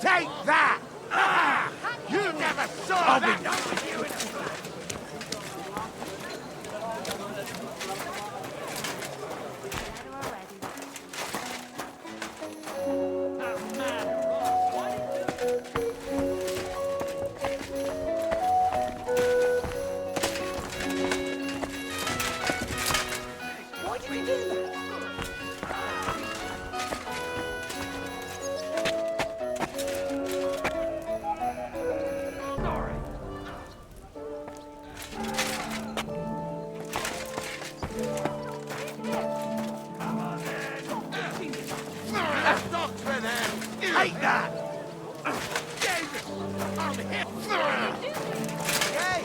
Take that! Ah, you never saw that! Why did we do that? Take that! Jesus! I'm hit! Hey!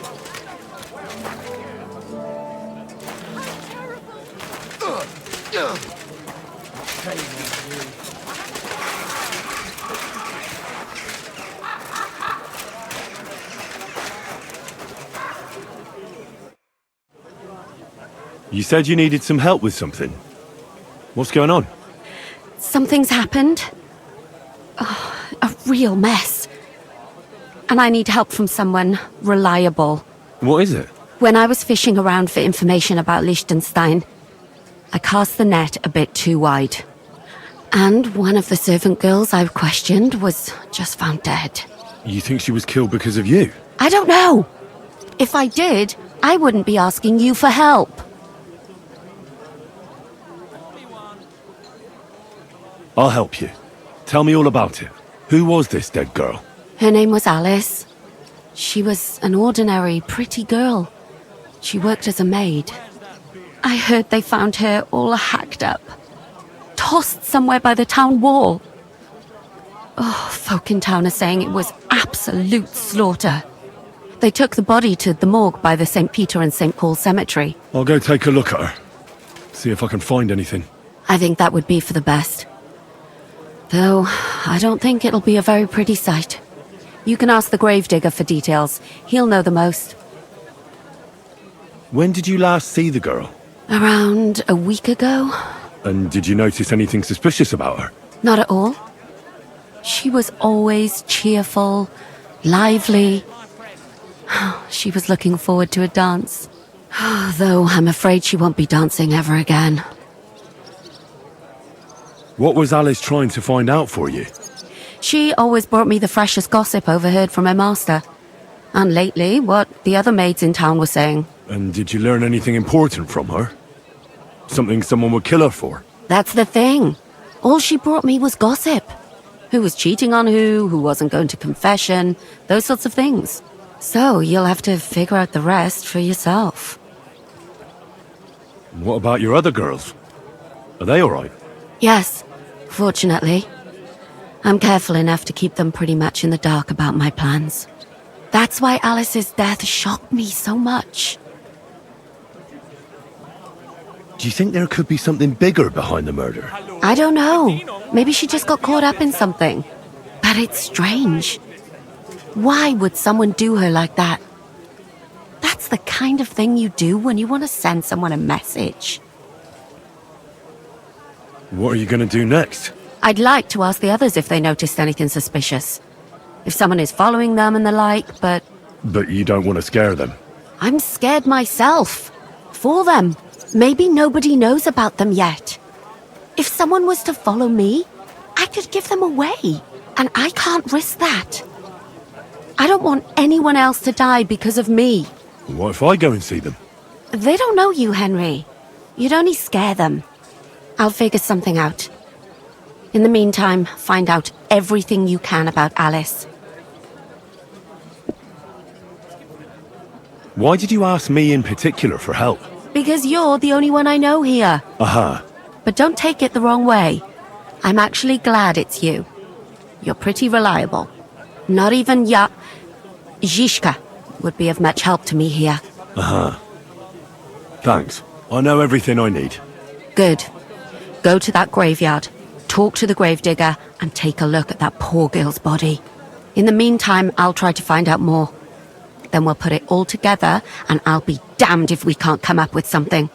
You said you needed some help with something. What's going on? Something's happened. Oh, a real mess. And I need help from someone reliable. What is it? When I was fishing around for information about Liechtenstein, I cast the net a bit too wide. And one of the servant girls I questioned was just found dead. You think she was killed because of you? I don't know. If I did, I wouldn't be asking you for help. I'll help you. Tell me all about it. Who was this dead girl? Her name was Alice. She was an ordinary, pretty girl. She worked as a maid. I heard they found her all hacked up, tossed somewhere by the town wall. Oh, folk in town are saying it was absolute slaughter. They took the body to the morgue by the St. Peter and St. Paul cemetery. I'll go take a look at her. See if I can find anything. I think that would be for the best. Though, I don't think it'll be a very pretty sight. You can ask the gravedigger for details. He'll know the most. When did you last see the girl? Around a week ago? And did you notice anything suspicious about her? Not at all. She was always cheerful, lively. She was looking forward to a dance. Though I'm afraid she won't be dancing ever again. What was Alice trying to find out for you? She always brought me the freshest gossip overheard from her master. And lately, what the other maids in town were saying. And did you learn anything important from her? Something someone would kill her for? That's the thing. All she brought me was gossip. Who was cheating on who wasn't going to confession, those sorts of things. So you'll have to figure out the rest for yourself. What about your other girls? Are they all right? Yes, fortunately. I'm careful enough to keep them pretty much in the dark about my plans. That's why Alice's death shocked me so much. Do you think there could be something bigger behind the murder? I don't know. Maybe she just got caught up in something. But it's strange. Why would someone do her like that? That's the kind of thing you do when you want to send someone a message. What are you going to do next? I'd like to ask the others if they noticed anything suspicious. If someone is following them and the like, but... But you don't want to scare them? I'm scared myself. For them. Maybe nobody knows about them yet. If someone was to follow me, I could give them away. And I can't risk that. I don't want anyone else to die because of me. What if I go and see them? They don't know you, Henry. You'd only scare them. I'll figure something out. In the meantime, find out everything you can about Alice. Why did you ask me in particular for help? Because you're the only one I know here. Aha. But don't take it the wrong way. I'm actually glad it's you. You're pretty reliable. Not even Zhishka would be of much help to me here. Aha. Thanks. I know everything I need. Good. Go to that graveyard, talk to the gravedigger, and take a look at that poor girl's body. In the meantime, I'll try to find out more. Then we'll put it all together, and I'll be damned if we can't come up with something.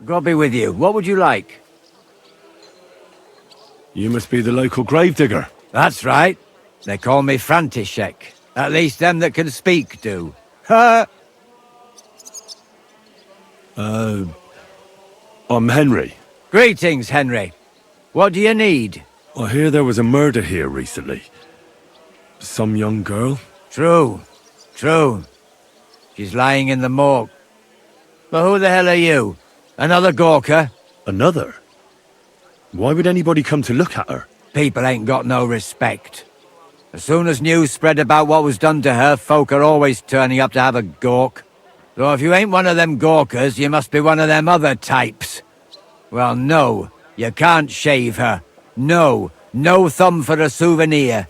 God be with you. What would you like? You must be the local gravedigger. That's right. They call me František. At least them that can speak do. Ha! I'm Henry. Greetings, Henry. What do you need? I hear there was a murder here recently. Some young girl? True. She's lying in the morgue. But who the hell are you? Another Gawker? Another? Why would anybody come to look at her? People ain't got no respect. As soon as news spread about what was done to her, folk are always turning up to have a gawk. So if you ain't one of them Gawkers, you must be one of them other types. Well, no, you can't shave her. No thumb for a souvenir.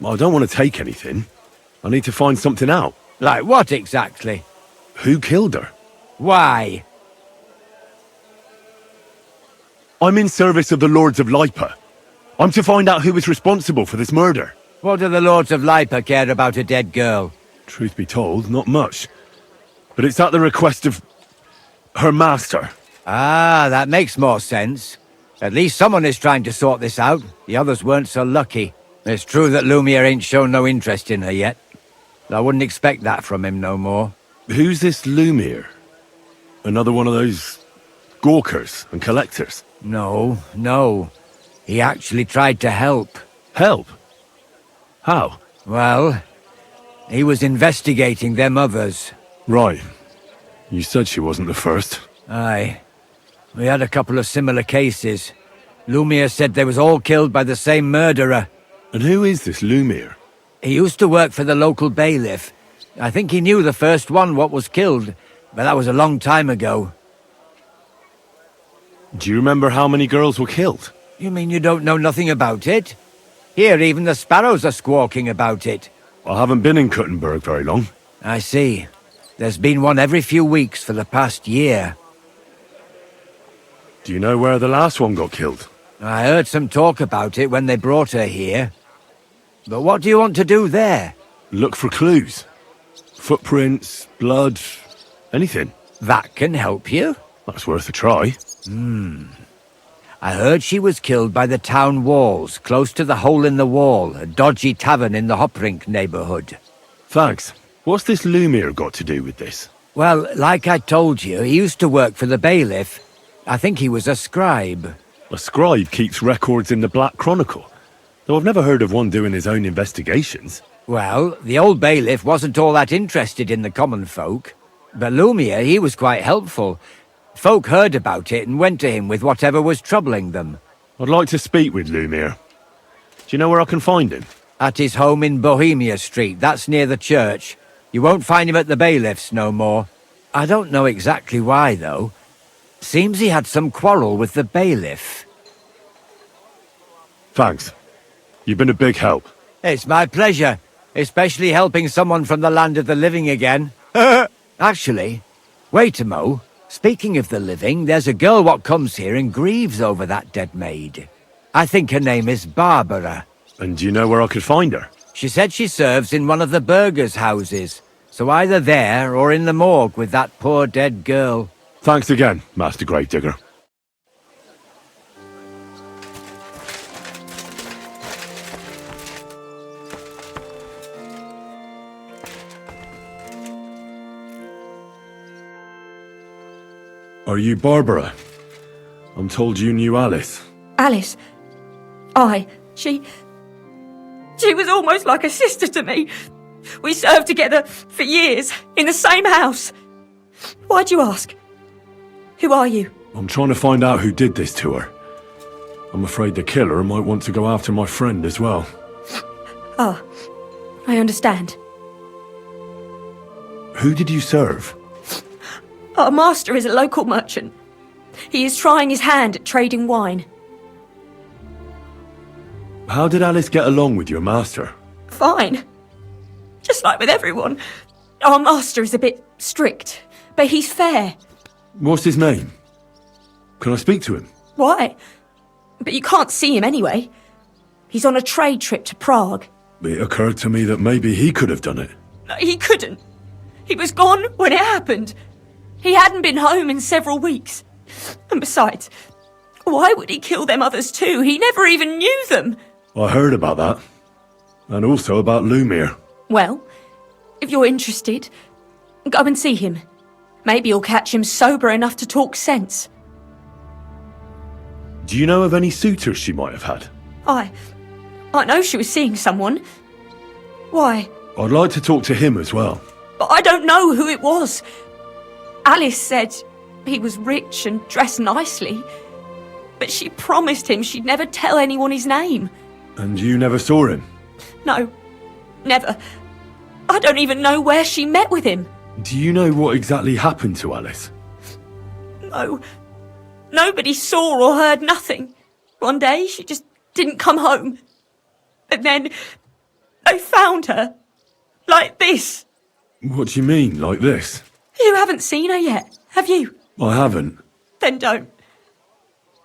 I don't want to take anything. I need to find something out. Like what exactly? Who killed her? Why? I'm in service of the Lords of Lipa. I'm to find out who was responsible for this murder. What do the Lords of Lipa care about a dead girl? Truth be told, not much. But it's at the request of her master. Ah, that makes more sense. At least someone is trying to sort this out. The others weren't so lucky. It's true that Lumiere ain't shown no interest in her yet. I wouldn't expect that from him no more. Who's this Lumiere? Another one of those gawkers and collectors? No. He actually tried to help. Help? How? Well, he was investigating them others. Right. You said she wasn't the first. Aye. We had a couple of similar cases. Lumiere said they was all killed by the same murderer. And who is this Lumiere? He used to work for the local bailiff. I think he knew the first one what was killed, but that was a long time ago. Do you remember how many girls were killed? You mean you don't know nothing about it? Here, even the sparrows are squawking about it. I haven't been in Kuttenberg very long. I see. There's been one every few weeks for the past year. Do you know where the last one got killed? I heard some talk about it when they brought her here. But what do you want to do there? Look for clues. Footprints, blood, anything. That can help you. That's worth a try. I heard she was killed by the town walls, close to the Hole in the Wall, a dodgy tavern in the Hoprink neighborhood. Thanks. What's this Lumiere got to do with this? Well, like I told you, he used to work for the bailiff. I think he was a scribe. A scribe keeps records in the Black Chronicle, though I've never heard of one doing his own investigations. Well, the old bailiff wasn't all that interested in the common folk. But Lumiere, he was quite helpful. Folk heard about it and went to him with whatever was troubling them. I'd like to speak with Lumiere. Do you know where I can find him? At his home in Bohemia Street, that's near the church. You won't find him at the bailiff's no more. I don't know exactly why, though. Seems he had some quarrel with the bailiff. Thanks. You've been a big help. It's my pleasure, especially helping someone from the land of the living again. Actually, wait a mo. Speaking of the living, there's a girl what comes here and grieves over that dead maid. I think her name is Barbara. And do you know where I could find her? She said she serves in one of the burgers' houses, so either there or in the morgue with that poor dead girl. Thanks again, Master Gravedigger. Are you Barbara? I'm told you knew Alice. Alice? Aye, she was almost like a sister to me. We served together for years, in the same house. Why'd you ask? Who are you? I'm trying to find out who did this to her. I'm afraid the killer might want to go after my friend as well. Ah, I understand. Who did you serve? Our master is a local merchant. He is trying his hand at trading wine. How did Alice get along with your master? Fine. Just like with everyone. Our master is a bit strict, but he's fair. What's his name? Can I speak to him? Why? But you can't see him anyway. He's on a trade trip to Prague. It occurred to me that maybe he could have done it. He couldn't. He was gone when it happened. He hadn't been home in several weeks. And besides, why would he kill them others too? He never even knew them. I heard about that. And also about Lumir. Well, if you're interested, go and see him. Maybe you'll catch him sober enough to talk sense. Do you know of any suitors she might have had? I know she was seeing someone. Why? I'd like to talk to him as well. But I don't know who it was. Alice said he was rich and dressed nicely, but she promised him she'd never tell anyone his name. And you never saw him? No, never. I don't even know where she met with him. Do you know what exactly happened to Alice? No. Nobody saw or heard nothing. One day she just didn't come home. And then they found her. Like this. What do you mean, like this? You haven't seen her yet, have you? I haven't. Then don't.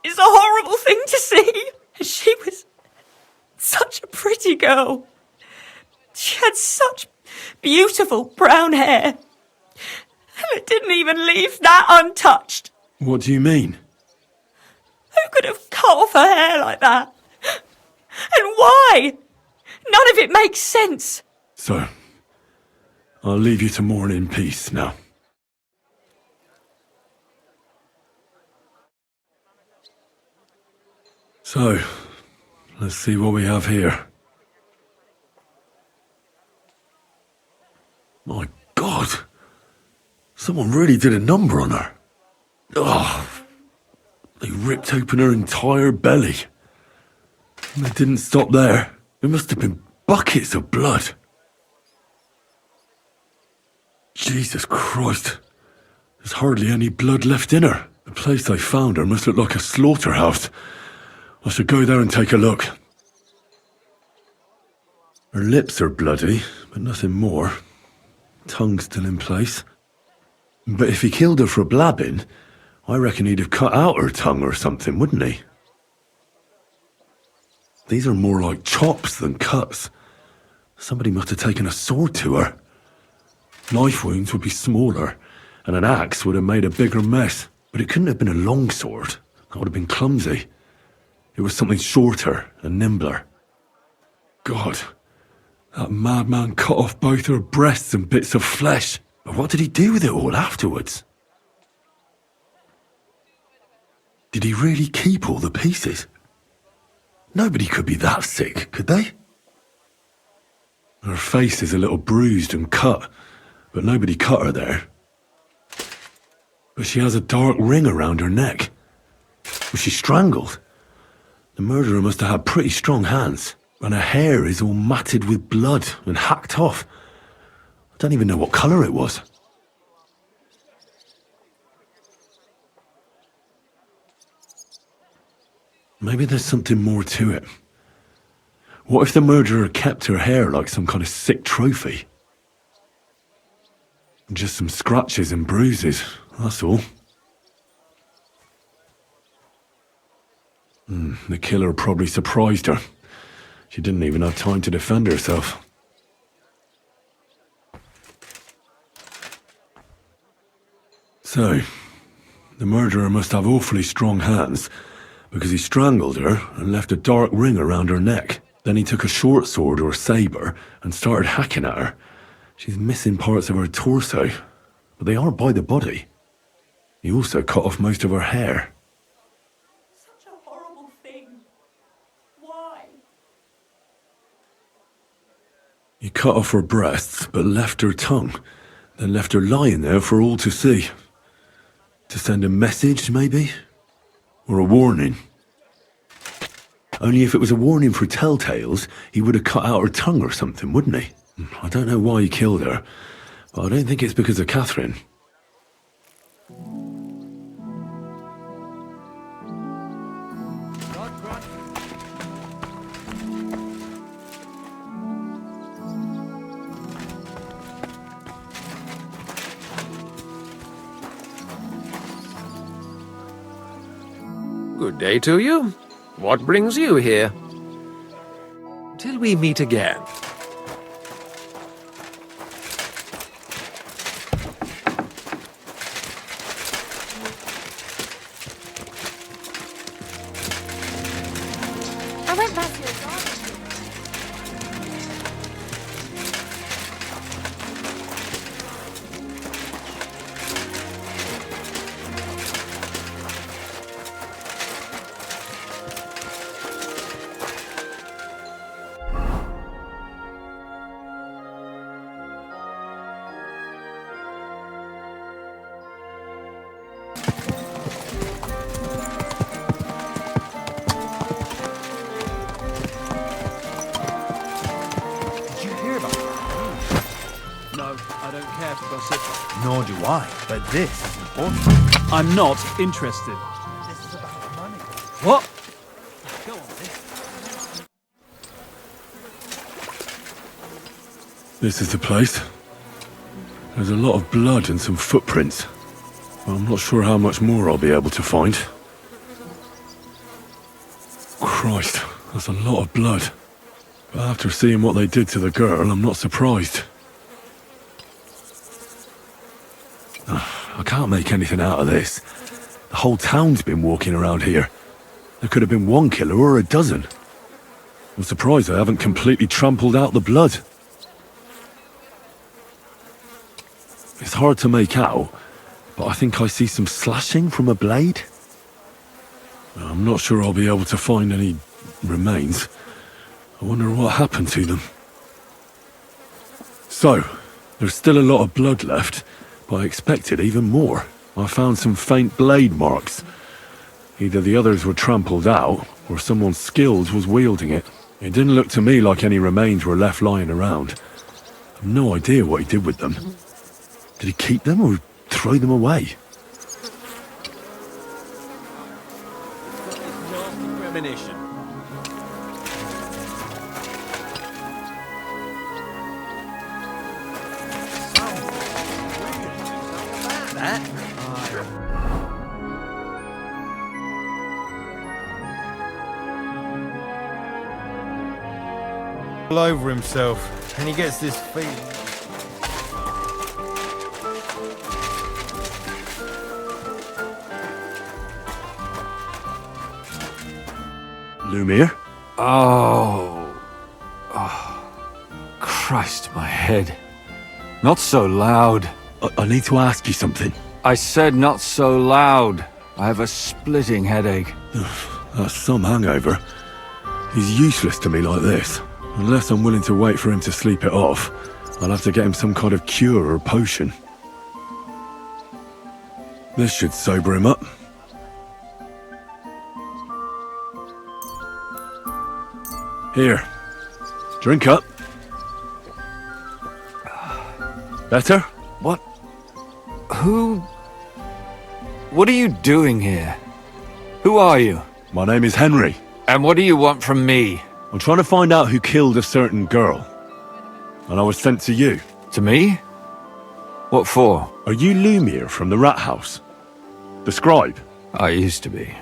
It's a horrible thing to see. She was such a pretty girl. She had such beautiful brown hair. And it didn't even leave that untouched. What do you mean? Who could have cut off her hair like that? And why? None of it makes sense. So, I'll leave you to mourn in peace now. So, let's see what we have here. My God! Someone really did a number on her. Oh, they ripped open her entire belly. And they didn't stop there. There must have been buckets of blood. Jesus Christ. There's hardly any blood left in her. The place they found her must look like a slaughterhouse. I should go there and take a look. Her lips are bloody, but nothing more. Tongue still in place. But if he killed her for blabbing, I reckon he'd have cut out her tongue or something, wouldn't he? These are more like chops than cuts. Somebody must have taken a sword to her. Knife wounds would be smaller, and an axe would have made a bigger mess. But it couldn't have been a long sword. That would have been clumsy. It was something shorter and nimbler. God, that madman cut off both her breasts and bits of flesh. But what did he do with it all afterwards? Did he really keep all the pieces? Nobody could be that sick, could they? Her face is a little bruised and cut, but nobody cut her there. But she has a dark ring around her neck. Was she strangled? The murderer must have had pretty strong hands, and her hair is all matted with blood and hacked off. I don't even know what colour it was. Maybe there's something more to it. What if the murderer kept her hair like some kind of sick trophy? Just some scratches and bruises, that's all. The killer probably surprised her. She didn't even have time to defend herself. So, the murderer must have awfully strong hands, because he strangled her and left a dark ring around her neck. Then he took a short sword or saber and started hacking at her. She's missing parts of her torso, but they aren't by the body. He also cut off most of her hair. Such a horrible thing. Why? He cut off her breasts, but left her tongue, then left her lying there for all to see. To send a message, maybe? Or a warning? Only if it was a warning for telltales, he would have cut out her tongue or something, wouldn't he? I don't know why he killed her, but I don't think it's because of Catherine. Good day to you. What brings you here? Till we meet again. Did you hear about that? No, I don't care for gossip. Nor do I, but this is important. I'm not interested. This is about money. What? Go on, then. This is the place. There's a lot of blood and some footprints. I'm not sure how much more I'll be able to find. Christ, that's a lot of blood. But after seeing what they did to the girl, I'm not surprised. I can't make anything out of this. The whole town's been walking around here. There could have been one killer or a dozen. I'm surprised I haven't completely trampled out the blood. It's hard to make out, but I think I see some slashing from a blade. I'm not sure I'll be able to find any remains. I wonder what happened to them. So, there's still a lot of blood left, but I expected even more. I found some faint blade marks. Either the others were trampled out, or someone skilled was wielding it. It didn't look to me like any remains were left lying around. I've no idea what he did with them. Did he keep them or throw them away? Premonition. All over himself, and he gets this feeling. Lumiere? Oh. Christ, my head. Not so loud. I need to ask you something. I said not so loud. I have a splitting headache. That's some hangover. He's useless to me like this. Unless I'm willing to wait for him to sleep it off, I'll have to get him some kind of cure or potion. This should sober him up. Here. Drink up. Better? What? Who? What are you doing here? Who are you? My name is Henry. And what do you want from me? I'm trying to find out who killed a certain girl. And I was sent to you. To me? What for? Are you Lumiere from the Rat House? The scribe? I used to be.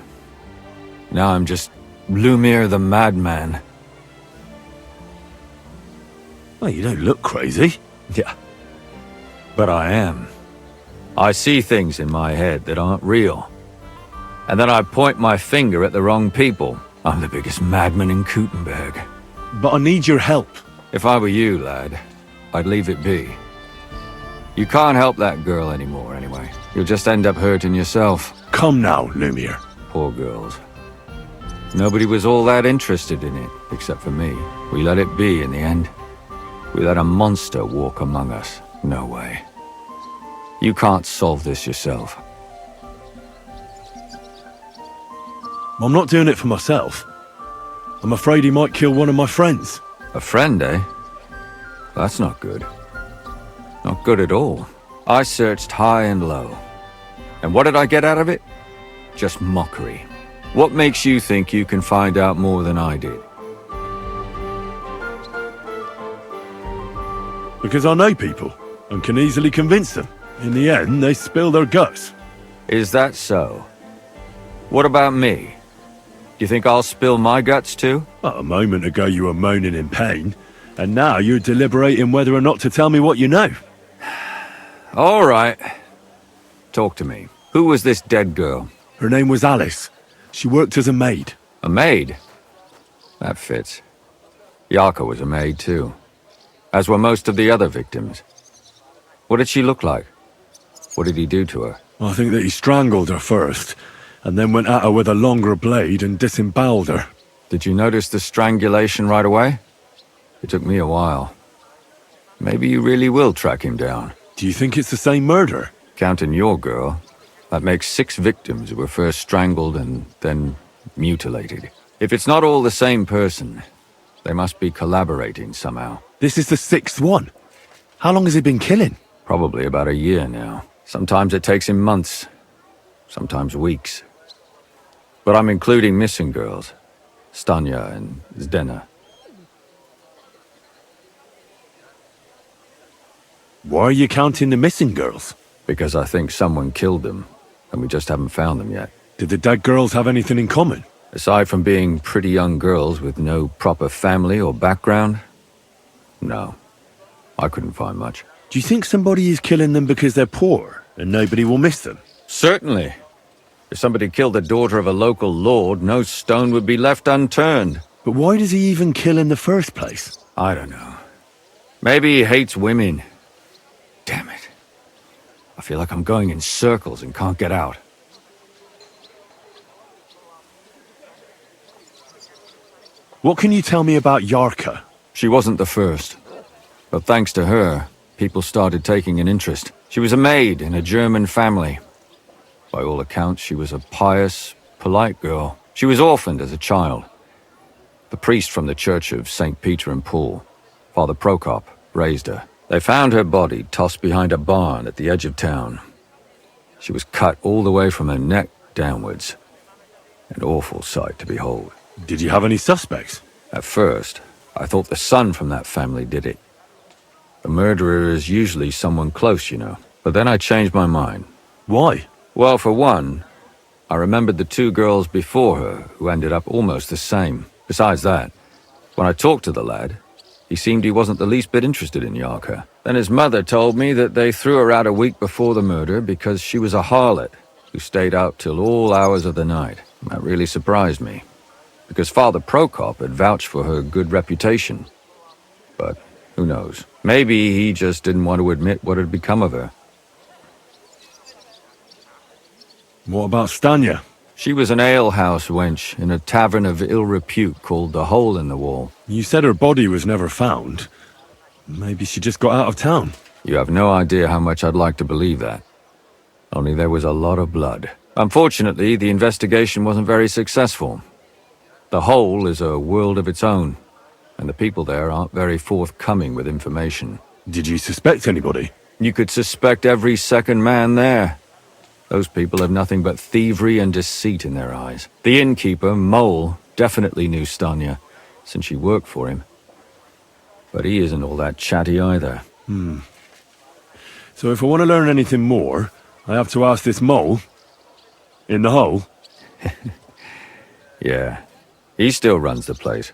Now I'm just Lumiere the Madman. Well, you don't look crazy. Yeah. But I am. I see things in my head that aren't real. And then I point my finger at the wrong people. I'm the biggest madman in Kuttenberg. But I need your help. If I were you, lad, I'd leave it be. You can't help that girl anymore, anyway. You'll just end up hurting yourself. Come now, Lumiere. Poor girls. Nobody was all that interested in it, except for me. We let it be in the end. We let a monster walk among us. No way. You can't solve this yourself. I'm not doing it for myself. I'm afraid he might kill one of my friends. A friend, eh? That's not good. Not good at all. I searched high and low. And what did I get out of it? Just mockery. What makes you think you can find out more than I did? Because I know people and can easily convince them. In the end, they spill their guts. Is that so? What about me? You think I'll spill my guts too? Well, a moment ago you were moaning in pain, and now you're deliberating whether or not to tell me what you know. All right. Talk to me. Who was this dead girl? Her name was Alice. She worked as a maid. A maid? That fits. Yarka was a maid, too. As were most of the other victims. What did she look like? What did he do to her? I think that he strangled her first, and then went at her with a longer blade and disemboweled her. Did you notice the strangulation right away? It took me a while. Maybe you really will track him down. Do you think it's the same murder? Counting your girl, that makes 6 victims who were first strangled and then mutilated. If it's not all the same person, they must be collaborating somehow. This is the 6th one. How long has he been killing? Probably about a year now. Sometimes it takes him months, sometimes weeks. But I'm including missing girls, Stanya and Zdena. Why are you counting the missing girls? Because I think someone killed them, and we just haven't found them yet. Did the dead girls have anything in common? Aside from being pretty young girls with no proper family or background, no. I couldn't find much. Do you think somebody is killing them because they're poor, and nobody will miss them? Certainly. If somebody killed the daughter of a local lord, no stone would be left unturned. But why does he even kill in the first place? I don't know. Maybe he hates women. Damn it. I feel like I'm going in circles and can't get out. What can you tell me about Yarka? She wasn't the first. But thanks to her, people started taking an interest. She was a maid in a German family. By all accounts, she was a pious, polite girl. She was orphaned as a child. The priest from the Church of St. Peter and Paul, Father Prokop, raised her. They found her body tossed behind a barn at the edge of town. She was cut all the way from her neck downwards. An awful sight to behold. Did you have any suspects? At first, I thought the son from that family did it. The murderer is usually someone close, you know. But then I changed my mind. Why? Well, for one, I remembered the 2 girls before her who ended up almost the same. Besides that, when I talked to the lad, he seemed he wasn't the least bit interested in Yarka. Then his mother told me that they threw her out a week before the murder because she was a harlot who stayed out till all hours of the night. That really surprised me, because Father Prokop had vouched for her good reputation. But who knows? Maybe he just didn't want to admit what had become of her. What about Stanya? She was an alehouse wench in a tavern of ill repute called the Hole in the Wall. You said her body was never found. Maybe she just got out of town. You have no idea how much I'd like to believe that. Only there was a lot of blood. Unfortunately, the investigation wasn't very successful. The Hole is a world of its own, and the people there aren't very forthcoming with information. Did you suspect anybody? You could suspect every second man there. Those people have nothing but thievery and deceit in their eyes. The innkeeper, Mole, definitely knew Stanya, since she worked for him. But he isn't all that chatty either. So if I want to learn anything more, I have to ask this Mole in the hole? Yeah, he still runs the place.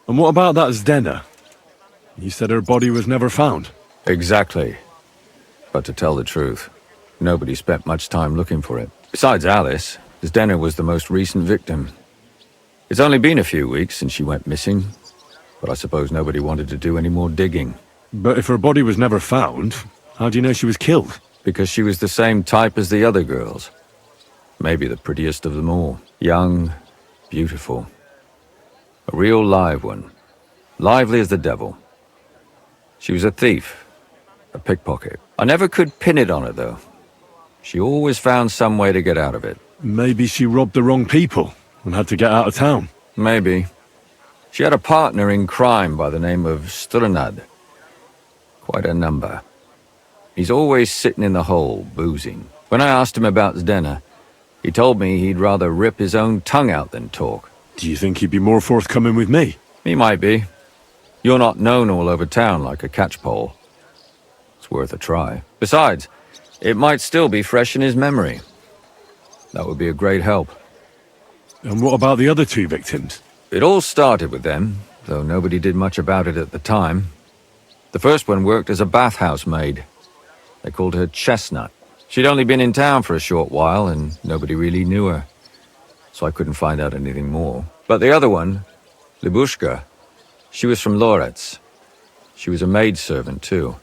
And what about that Zdena? You said her body was never found. Exactly. But to tell the truth, nobody spent much time looking for it. Besides Alice, Zdena was the most recent victim. It's only been a few weeks since she went missing, but I suppose nobody wanted to do any more digging. But if her body was never found, how do you know she was killed? Because she was the same type as the other girls. Maybe the prettiest of them all. Young, beautiful. A real live one. Lively as the devil. She was a thief. A pickpocket. I never could pin it on her, though. She always found some way to get out of it. Maybe she robbed the wrong people and had to get out of town. Maybe. She had a partner in crime by the name of Strunad. Quite a number. He's always sitting in the hole, boozing. When I asked him about Zdena, he told me he'd rather rip his own tongue out than talk. Do you think he'd be more forthcoming with me? He might be. You're not known all over town like a catchpole. It's worth a try. Besides, it might still be fresh in his memory. That would be a great help. And what about the other 2 victims? It all started with them, though nobody did much about it at the time. The first one worked as a bathhouse maid. They called her Chestnut. She'd only been in town for a short while, and nobody really knew her. So I couldn't find out anything more. But the other one, Libushka, she was from Loretz. She was a maidservant too.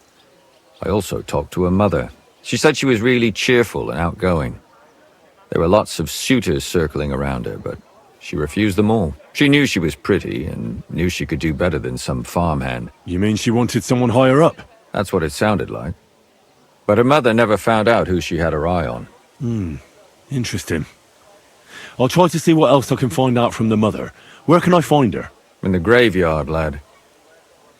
I also talked to her mother. She said she was really cheerful and outgoing. There were lots of suitors circling around her, but she refused them all. She knew she was pretty and knew she could do better than some farmhand. You mean she wanted someone higher up? That's what it sounded like. But her mother never found out who she had her eye on. Interesting. I'll try to see what else I can find out from the mother. Where can I find her? In the graveyard, lad.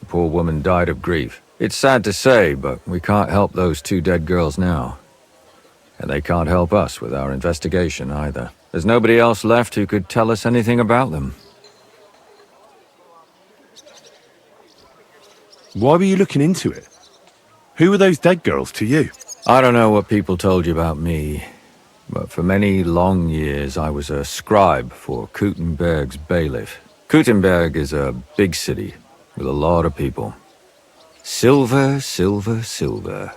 The poor woman died of grief. It's sad to say, but we can't help those two dead girls now. And they can't help us with our investigation either. There's nobody else left who could tell us anything about them. Why were you looking into it? Who were those dead girls to you? I don't know what people told you about me, but for many long years I was a scribe for Kuttenberg's bailiff. Kuttenberg is a big city with a lot of people. Silver, silver, silver.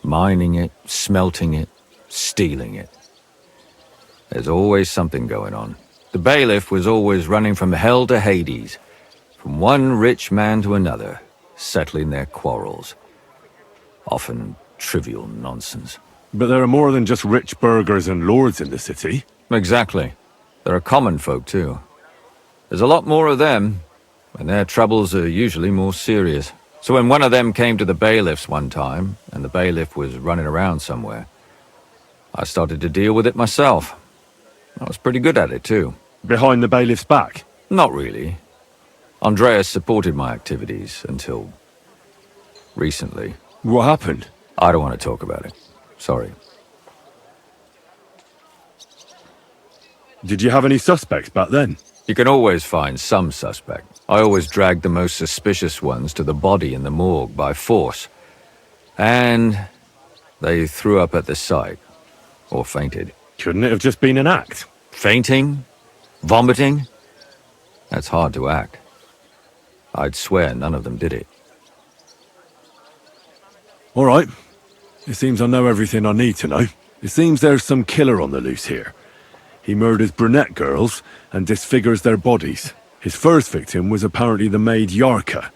Mining it, smelting it, stealing it. There's always something going on. The bailiff was always running from hell to Hades, from one rich man to another, settling their quarrels. Often trivial nonsense. But there are more than just rich burghers and lords in the city. Exactly. There are common folk too. There's a lot more of them, and their troubles are usually more serious. So when one of them came to the bailiff's one time, and the bailiff was running around somewhere, I started to deal with it myself. I was pretty good at it too. Behind the bailiff's back? Not really. Andreas supported my activities until recently. What happened? I don't want to talk about it. Sorry. Did you have any suspects back then? You can always find some suspect. I always dragged the most suspicious ones to the body in the morgue by force. And they threw up at the sight. Or fainted. Couldn't it have just been an act? Fainting? Vomiting? That's hard to act. I'd swear none of them did it. All right. It seems I know everything I need to know. It seems there's some killer on the loose here. He murders brunette girls and disfigures their bodies. His first victim was apparently the maid Yarka.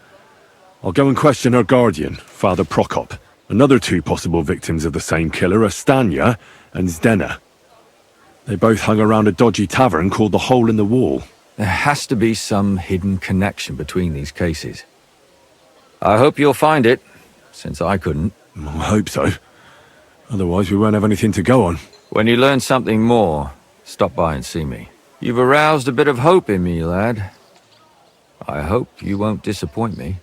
I'll go and question her guardian, Father Prokop. Another two possible victims of the same killer are Stanya and Zdena. They both hung around a dodgy tavern called the Hole in the Wall. There has to be some hidden connection between these cases. I hope you'll find it, since I couldn't. I hope so. Otherwise we won't have anything to go on. When you learn something more, stop by and see me. You've aroused a bit of hope in me, lad. I hope you won't disappoint me.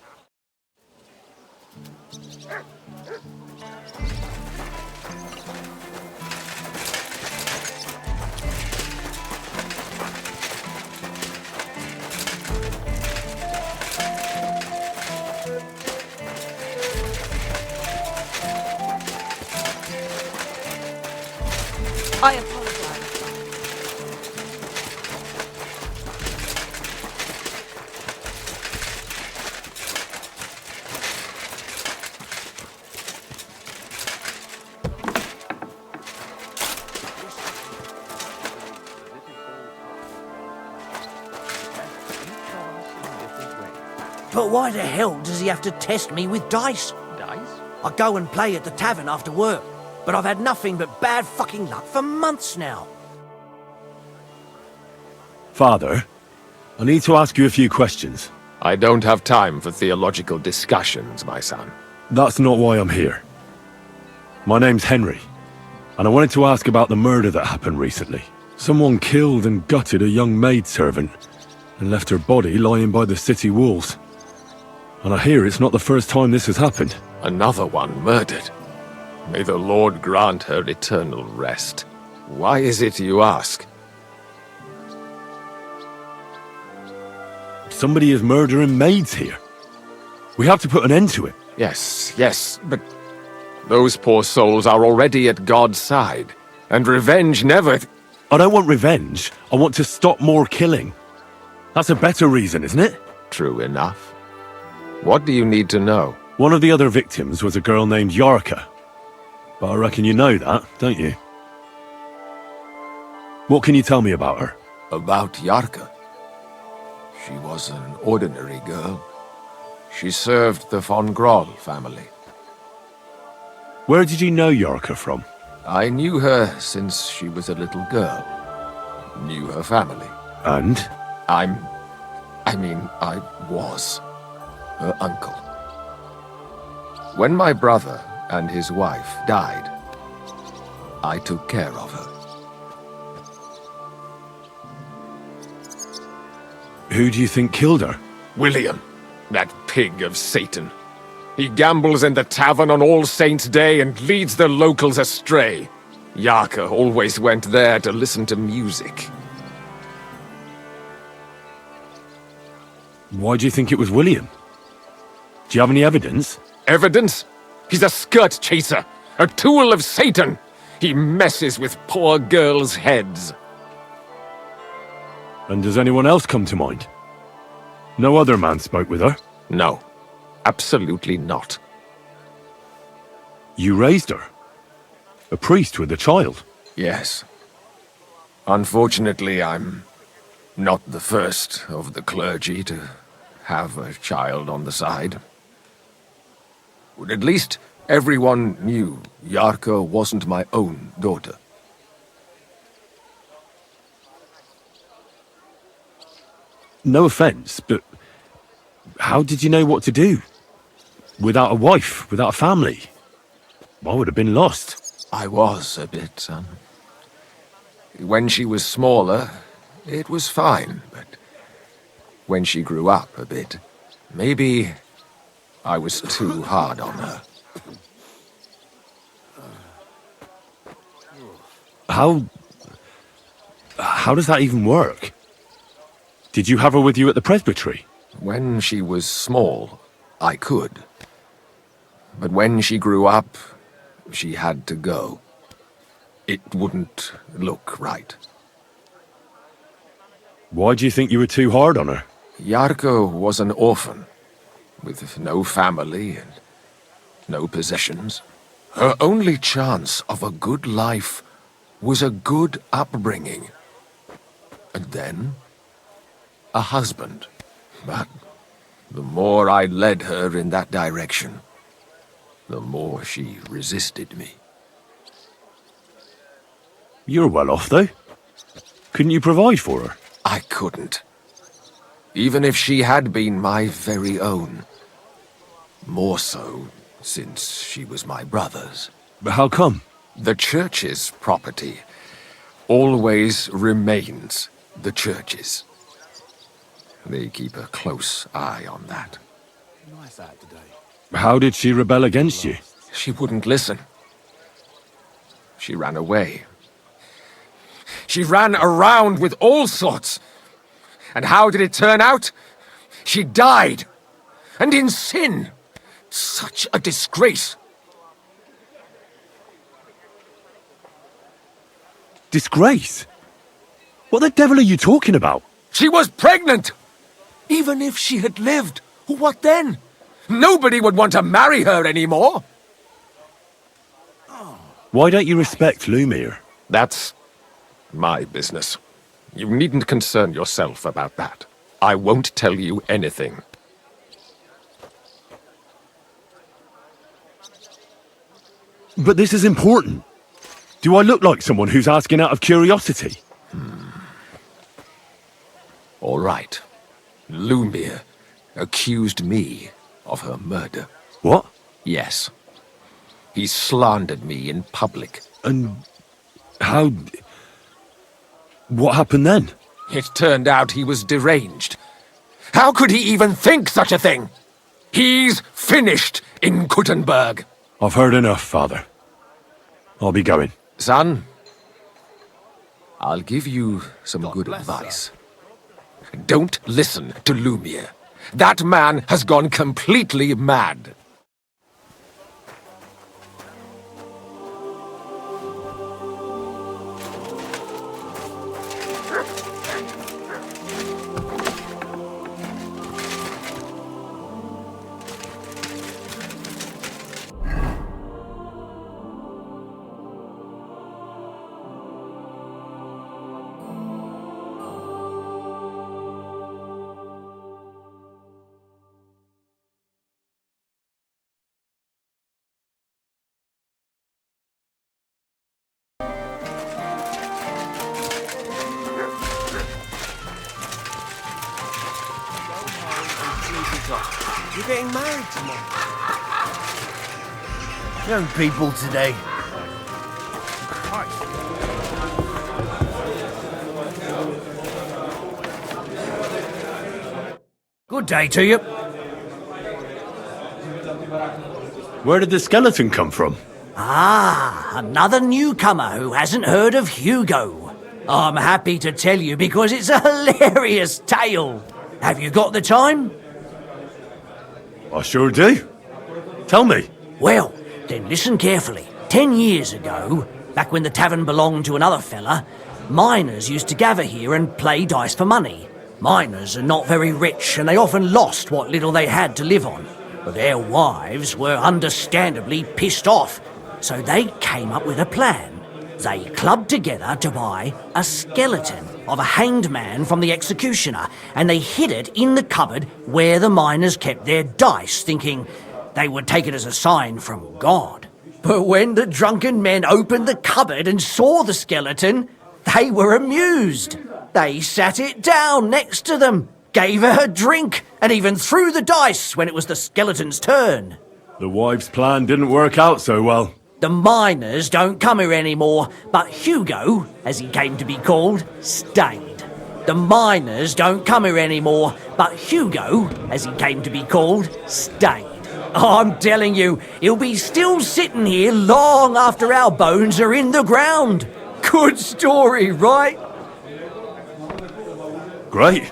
I apologize. But why the hell does he have to test me with dice? Dice? I go and play at the tavern after work, but I've had nothing but bad fucking luck for months now. Father, I need to ask you a few questions. I don't have time for theological discussions, my son. That's not why I'm here. My name's Henry, and I wanted to ask about the murder that happened recently. Someone killed and gutted a young maidservant and left her body lying by the city walls. And I hear it's not the first time this has happened. Another one murdered. May the Lord grant her eternal rest. Why is it you ask? Somebody is murdering maids here. We have to put an end to it. Yes, but those poor souls are already at God's side, and revenge never... I don't want revenge. I want to stop more killing. That's a better reason, isn't it? True enough. What do you need to know? One of the other victims was a girl named Yarka. But I reckon you know that, don't you? What can you tell me about her? About Yarka? She was an ordinary girl. She served the von Groll family. Where did you know Yarka from? I knew her since she was a little girl. Knew her family. And? I was her uncle. When my brother and his wife died, I took care of her. Who do you think killed her? William, that pig of Satan. He gambles in the tavern on All Saints' Day and leads the locals astray. Yarka always went there to listen to music. Why do you think it was William? Do you have any evidence? Evidence? He's a skirt chaser, a tool of Satan. He messes with poor girls' heads. And does anyone else come to mind? No other man spoke with her? No, absolutely not. You raised her? A priest with a child? Yes. Unfortunately, I'm not the first of the clergy to have a child on the side. But at least everyone knew Yarka wasn't my own daughter. No offense, but how did you know what to do? Without a wife, without a family? I would have been lost. I was a bit, son. When she was smaller, it was fine, but when she grew up a bit, maybe I was too hard on her. How does that even work? Did you have her with you at the presbytery? When she was small, I could. But when she grew up, she had to go. It wouldn't look right. Why do you think you were too hard on her? Yarka was an orphan, with no family and no possessions. Her only chance of a good life was a good upbringing. And then, a husband. But the more I led her in that direction, the more she resisted me. You're well off, though. Couldn't you provide for her? I couldn't. Even if she had been my very own. More so, since she was my brother's. But how come? The church's property always remains the church's. They keep a close eye on that. How did she rebel against you? She wouldn't listen. She ran away. She ran around with all sorts. And how did it turn out? She died. And in sin. Such a disgrace. Disgrace? What the devil are you talking about? She was pregnant! Even if she had lived, what then? Nobody would want to marry her anymore. Why don't you respect Lumir? That's my business. You needn't concern yourself about that. I won't tell you anything. But this is important. Do I look like someone who's asking out of curiosity? All right. Lumir accused me of her murder. What? Yes. He slandered me in public. And how... What happened then? It turned out he was deranged. How could he even think such a thing? He's finished in Kuttenberg. I've heard enough, Father. I'll be going. Son, I'll give you some good advice. Don't listen to Lumir. That man has gone completely mad. You're getting married tomorrow. Young people today. Good day to you. Where did the skeleton come from? Ah, another newcomer who hasn't heard of Hugo. I'm happy to tell you because it's a hilarious tale. Have you got the time? I sure do. Tell me. Well, then listen carefully. 10 years ago, back when the tavern belonged to another fella, miners used to gather here and play dice for money. Miners are not very rich and they often lost what little they had to live on. But their wives were understandably pissed off, so they came up with a plan. They clubbed together to buy a skeleton of a hanged man from the executioner, and they hid it in the cupboard where the miners kept their dice, thinking they would take it as a sign from God. But when the drunken men opened the cupboard and saw the skeleton, they were amused. They sat it down next to them, gave her a drink, and even threw the dice when it was the skeleton's turn. The wives' plan didn't work out so well. The miners don't come here anymore, but Hugo, as he came to be called, stayed. The miners don't come here anymore, but Hugo, as he came to be called, stayed. I'm telling you, he'll be still sitting here long after our bones are in the ground. Good story, right? Great.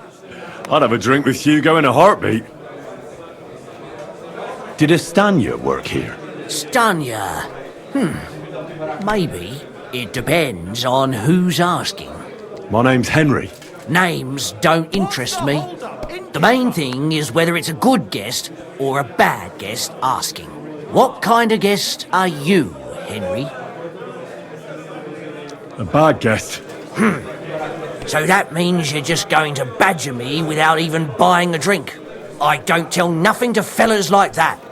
I'd have a drink with Hugo in a heartbeat. Did Estanya work here? Stanya? Maybe. It depends on who's asking. My name's Henry. Names don't interest me. The main thing is whether it's a good guest or a bad guest asking. What kind of guest are you, Henry? A bad guest. So that means you're just going to badger me without even buying a drink. I don't tell nothing to fellas like that.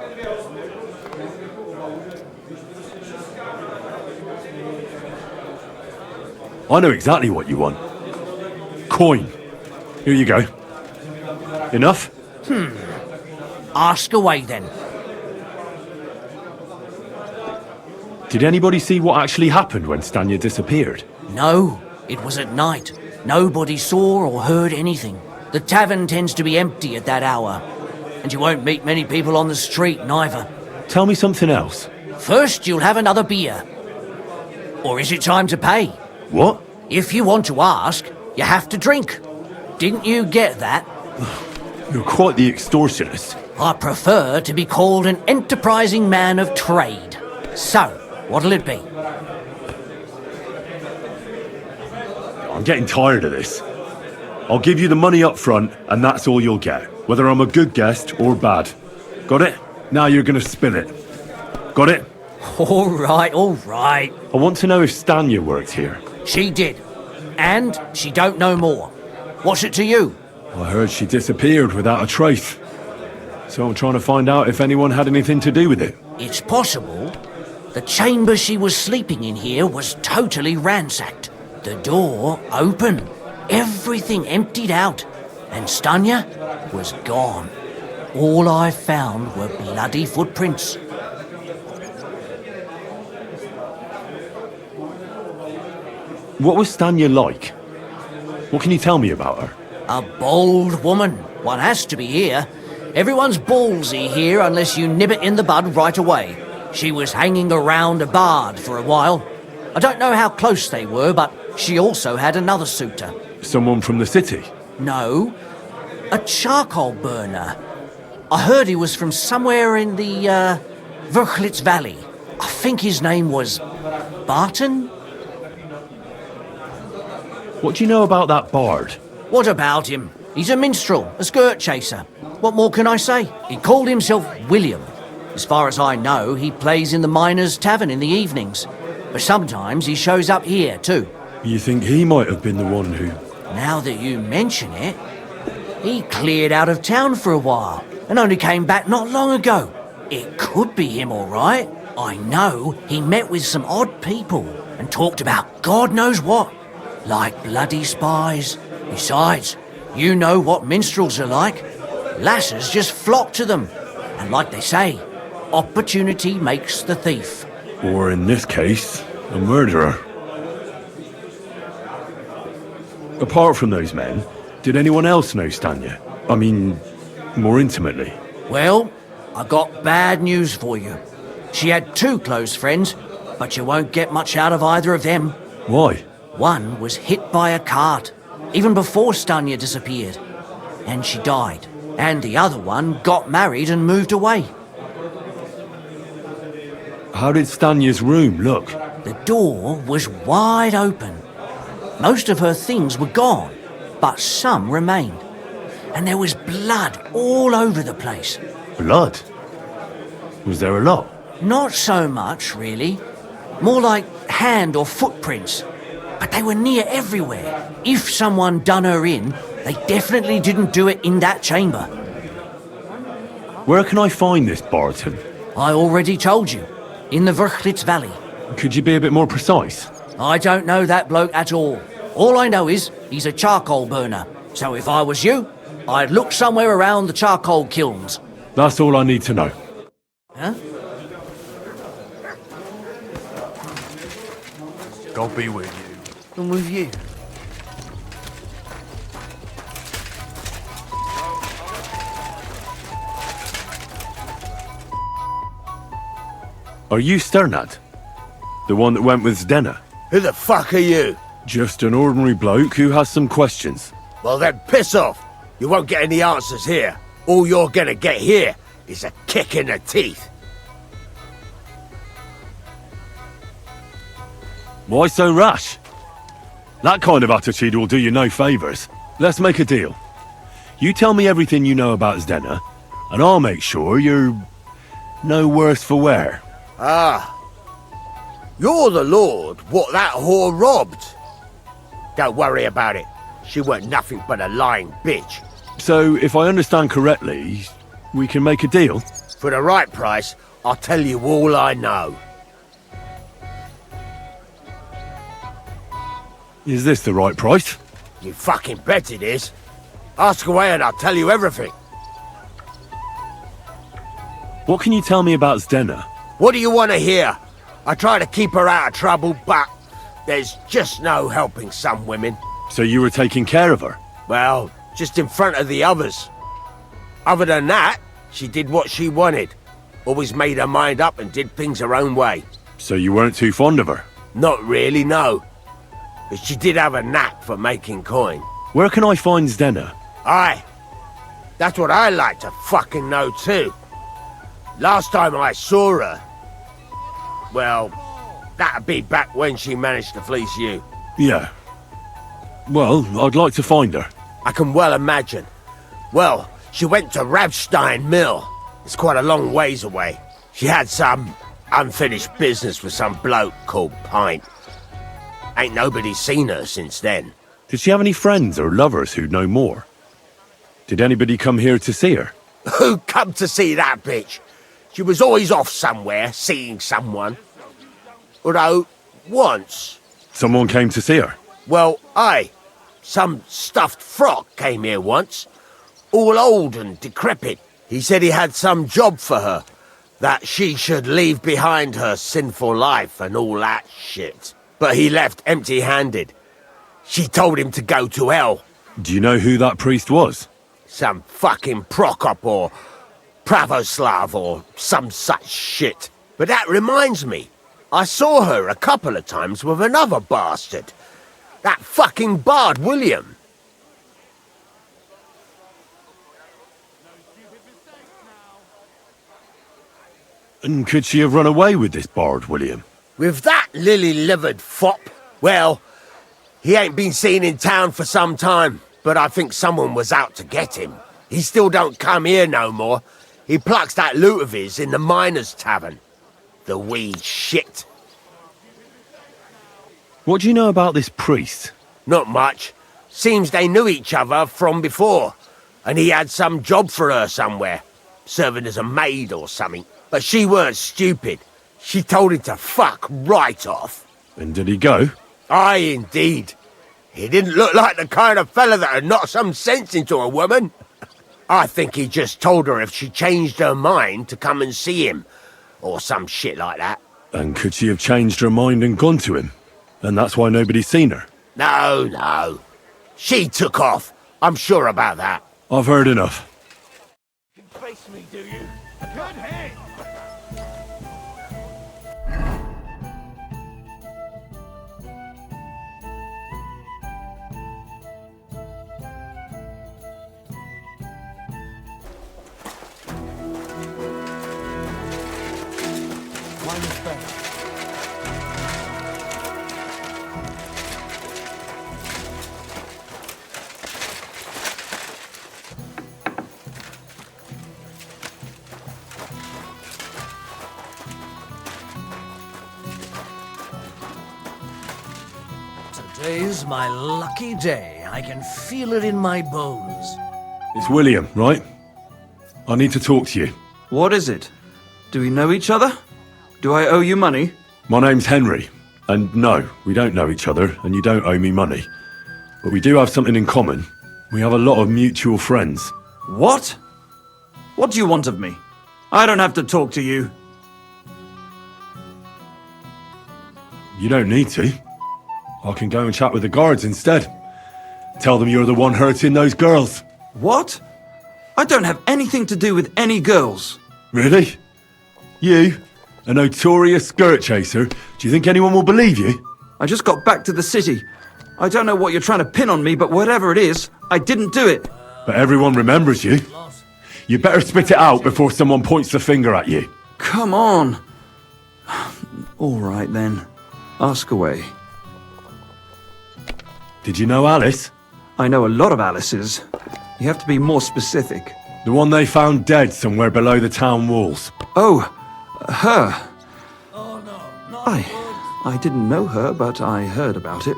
I know exactly what you want. Coin. Here you go. Enough? Ask away then. Did anybody see what actually happened when Stanya disappeared? No, it was at night. Nobody saw or heard anything. The tavern tends to be empty at that hour. And you won't meet many people on the street, neither. Tell me something else. First, you'll have another beer. Or is it time to pay? What? If you want to ask, you have to drink. Didn't you get that? You're quite the extortionist. I prefer to be called an enterprising man of trade. So, what'll it be? I'm getting tired of this. I'll give you the money up front, and that's all you'll get, whether I'm a good guest or bad. Got it? Now you're gonna spill it. Got it? All right, all right. I want to know if Stanya worked here. She did. And she don't know more. What's it to you? I heard she disappeared without a trace. So I'm trying to find out if anyone had anything to do with it. It's possible. The chamber she was sleeping in here was totally ransacked. The door open. Everything emptied out. And Stanya was gone. All I found were bloody footprints. What was Stanya like? What can you tell me about her? A bold woman. One has to be here. Everyone's ballsy here unless you nib it in the bud right away. She was hanging around a bard for a while. I don't know how close they were, but she also had another suitor. Someone from the city? No, a charcoal burner. I heard he was from somewhere in the, Verchlitz Valley. I think his name was Barton? What do you know about that bard? What about him? He's a minstrel, a skirt chaser. What more can I say? He called himself William. As far as I know, he plays in the Miners' Tavern in the evenings. But sometimes he shows up here, too. You think he might have been the one who... Now that you mention it, he cleared out of town for a while and only came back not long ago. It could be him, all right. I know he met with some odd people and talked about God knows what. Like bloody spies. Besides, you know what minstrels are like. Lasses just flock to them. And like they say, opportunity makes the thief. Or in this case, a murderer. Apart from those men, did anyone else know Stanya? I mean, more intimately. Well, I got bad news for you. She had 2 close friends, but you won't get much out of either of them. Why? One was hit by a cart, even before Stanya disappeared, and she died. And the other one got married and moved away. How did Stanya's room look? The door was wide open. Most of her things were gone, but some remained. And there was blood all over the place. Blood? Was there a lot? Not so much, really. More like hand or footprints. But they were near everywhere. If someone done her in, they definitely didn't do it in that chamber. Where can I find this Barton? I already told you. In the Verchlitz Valley. Could you be a bit more precise? I don't know that bloke at all. All I know is he's a charcoal burner. So if I was you, I'd look somewhere around the charcoal kilns. That's all I need to know. Huh? God be with you. And with you. Are you Sternad? The one that went with Zdenna? Who the fuck are you? Just an ordinary bloke who has some questions. Well then, piss off. You won't get any answers here. All you're gonna get here is a kick in the teeth. Why so rash? That kind of attitude will do you no favours. Let's make a deal. You tell me everything you know about Zdenna, and I'll make sure you're no worse for wear. Ah. You're the lord what that whore robbed. Don't worry about it. She weren't nothing but a lying bitch. So, if I understand correctly, we can make a deal? For the right price, I'll tell you all I know. Is this the right price? You fucking bet it is. Ask away and I'll tell you everything. What can you tell me about Zdenna? What do you want to hear? I try to keep her out of trouble, but there's just no helping some women. So you were taking care of her? Well, just in front of the others. Other than that, she did what she wanted. Always made her mind up and did things her own way. So you weren't too fond of her? Not really, no. But she did have a knack for making coin. Where can I find Zdenna? Aye. That's what I like to fucking know too. Last time I saw her... Well, that'd be back when she managed to fleece you. Yeah. Well, I'd like to find her. I can well imagine. Well, she went to Rabstein Mill. It's quite a long ways away. She had some unfinished business with some bloke called Pint. Ain't nobody seen her since then. Did she have any friends or lovers who'd know more? Did anybody come here to see her? Who come to see that bitch? She was always off somewhere, seeing someone. Although, once... Someone came to see her? Well, aye. Some stuffed frock came here once. All old and decrepit. He said he had some job for her. That she should leave behind her sinful life and all that shit. But he left empty-handed. She told him to go to hell. Do you know who that priest was? Some fucking Prokop or Pravoslav or some such shit. But that reminds me. I saw her a couple of times with another bastard. That fucking bard, William. And could she have run away with this bard, William? With that lily-livered fop? Well, he ain't been seen in town for some time, but I think someone was out to get him. He still don't come here no more. He plucks that loot of his in the miners' tavern. The wee shit. What do you know about this priest? Not much. Seems they knew each other from before, and he had some job for her somewhere, serving as a maid or something. But she weren't stupid. She told him to fuck right off. And did he go? Aye, indeed. He didn't look like the kind of fella that'd knock some sense into a woman. I think he just told her if she changed her mind to come and see him. Or some shit like that. And could she have changed her mind and gone to him? And that's why nobody's seen her? No. She took off. I'm sure about that. I've heard enough. You can face me, do you? Good hit! Today's my lucky day. I can feel it in my bones. It's William, right? I need to talk to you. What is it? Do we know each other? Do I owe you money? My name's Henry. And no, we don't know each other, and you don't owe me money. But we do have something in common. We have a lot of mutual friends. What? What do you want of me? I don't have to talk to you. You don't need to. I can go and chat with the guards instead. Tell them you're the one hurting those girls. What? I don't have anything to do with any girls. Really? You? A notorious skirt chaser? Do you think anyone will believe you? I just got back to the city. I don't know what you're trying to pin on me, but whatever it is, I didn't do it. But everyone remembers you. You better spit it out before someone points the finger at you. Come on. All right then. Ask away. Did you know Alice? I know a lot of Alice's. You have to be more specific. The one they found dead somewhere below the town walls. Oh, her. I didn't know her, but I heard about it.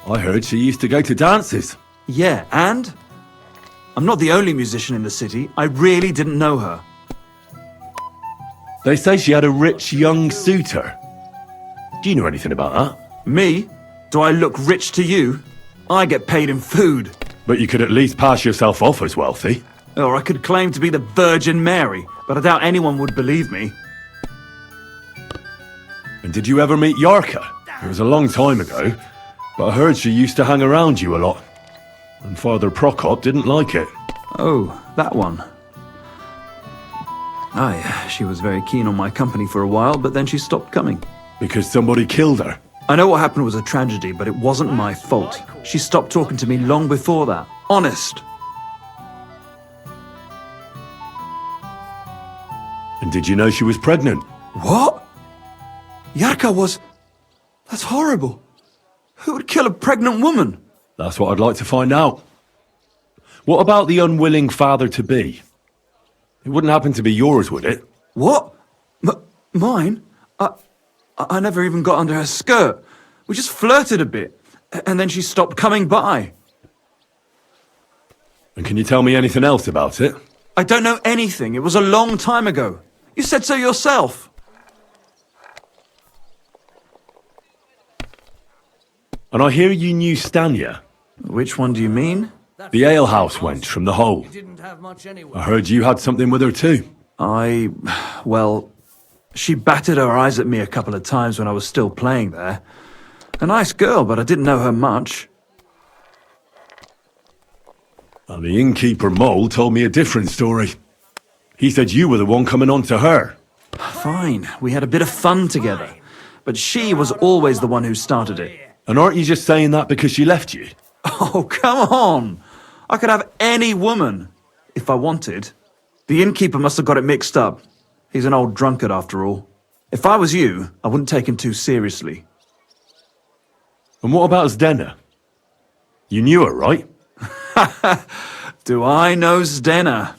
I heard she used to go to dances. Yeah, and? I'm not the only musician in the city. I really didn't know her. They say she had a rich young suitor. Do you know anything about that? Me? Do I look rich to you? I get paid in food. But you could at least pass yourself off as wealthy. Or I could claim to be the Virgin Mary, but I doubt anyone would believe me. And did you ever meet Yarka? It was a long time ago, but I heard she used to hang around you a lot. And Father Prokop didn't like it. Oh, that one. Aye, she was very keen on my company for a while, but then she stopped coming. Because somebody killed her? I know what happened was a tragedy, but it wasn't my fault. She stopped talking to me long before that. Honest. And did you know she was pregnant? What? Yarka was... That's horrible. Who would kill a pregnant woman? That's what I'd like to find out. What about the unwilling father-to-be? It wouldn't happen to be yours, would it? What? Mine? I never even got under her skirt. We just flirted a bit, and then she stopped coming by. And can you tell me anything else about it? I don't know anything. It was a long time ago. You said so yourself. And I hear you knew Stanya. Which one do you mean? The alehouse wench from the hole. I heard you had something with her too. Well, she batted her eyes at me a couple of times when I was still playing there. A nice girl, but I didn't know her much. And the innkeeper Mole told me a different story. He said you were the one coming on to her. Fine, we had a bit of fun together. But she was always the one who started it. And aren't you just saying that because she left you? Oh, come on! I could have any woman, if I wanted. The innkeeper must have got it mixed up. He's an old drunkard after all. If I was you, I wouldn't take him too seriously. And what about Zdena? You knew her, right? Do I know Zdena?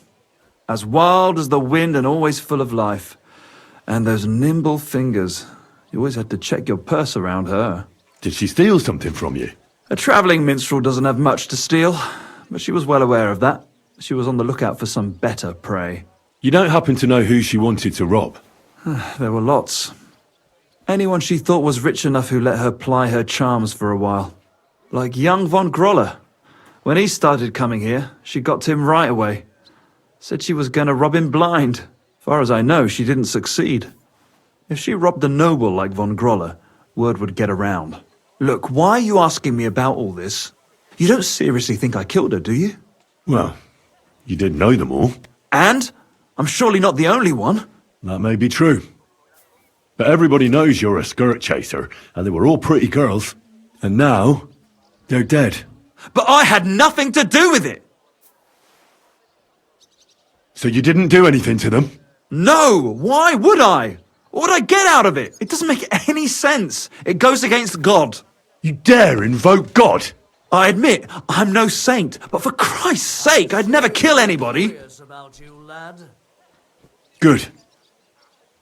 As wild as the wind and always full of life. And those nimble fingers. You always had to check your purse around her. Did she steal something from you? A travelling minstrel doesn't have much to steal, but she was well aware of that. She was on the lookout for some better prey. You don't happen to know who she wanted to rob? There were lots. Anyone she thought was rich enough who let her ply her charms for a while. Like young von Groller. When he started coming here, she got to him right away. Said she was going to rob him blind. Far as I know, she didn't succeed. If she robbed a noble like von Groller, word would get around. Look, why are you asking me about all this? You don't seriously think I killed her, do you? Well, you did know them all. And? I'm surely not the only one. That may be true. But everybody knows you're a skirt chaser, and they were all pretty girls. And now, they're dead. But I had nothing to do with it! So you didn't do anything to them? No! Why would I? What would I get out of it? It doesn't make any sense. It goes against God. You dare invoke God? I admit, I'm no saint, but for Christ's sake, I'd never kill anybody. About you, lad. Good.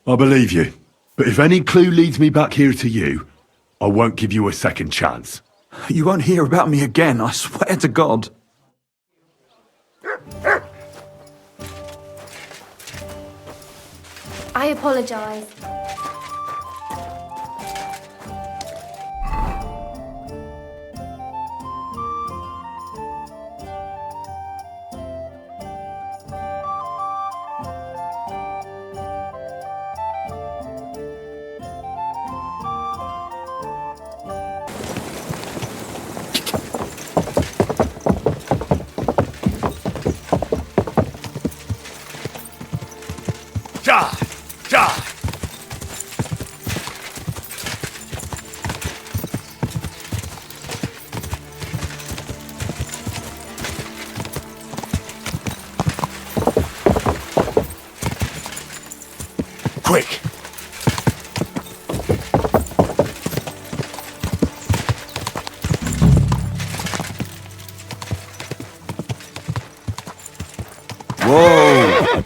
I believe you. But if any clue leads me back here to you, I won't give you a second chance. You won't hear about me again, I swear to God. I apologise. Quick! Whoa!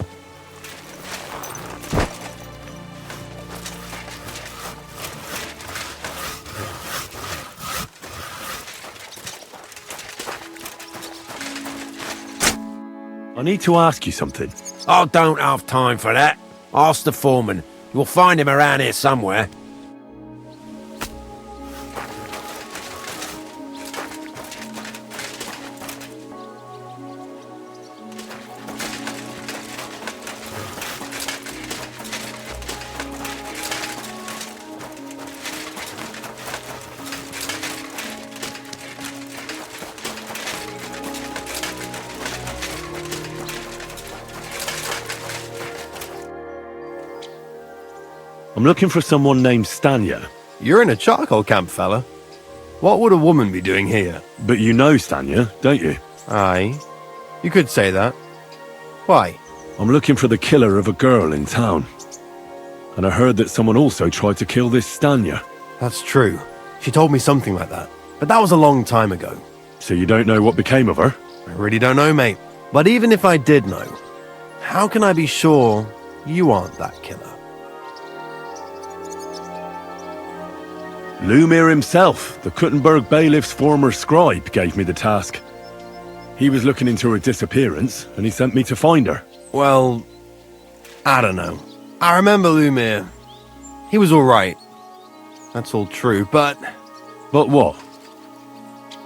I need to ask you something. I don't have time for that. Ask the foreman. You'll find him around here somewhere. I'm looking for someone named Stanya. You're in a charcoal camp, fella. What would a woman be doing here? But you know Stanya, don't you? Aye. You could say that. Why? I'm looking for the killer of a girl in town. And I heard that someone also tried to kill this Stanya. That's true. She told me something like that. But that was a long time ago. So you don't know what became of her? I really don't know, mate. But even if I did know, how can I be sure you aren't that killer? Lumir himself, the Kuttenberg bailiff's former scribe, gave me the task. He was looking into her disappearance, and he sent me to find her. Well, I don't know. I remember Lumir. He was alright. That's all true, but... But what?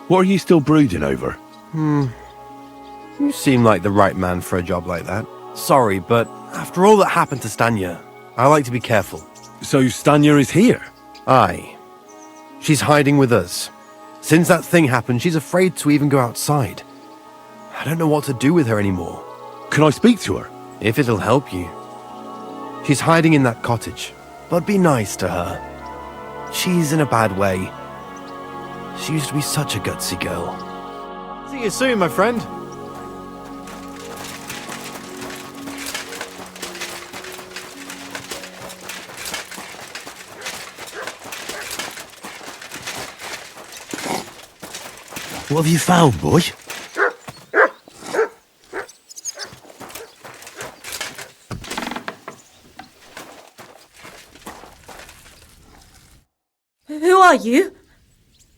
What are you still brooding over? You seem like the right man for a job like that. Sorry, but after all that happened to Stanya, I like to be careful. So Stanya is here? Aye. She's hiding with us. Since that thing happened, she's afraid to even go outside. I don't know what to do with her anymore. Can I speak to her? If it'll help you. She's hiding in that cottage, but be nice to her. She's in a bad way. She used to be such a gutsy girl. See you soon, my friend. What have you found, boy? Who are you?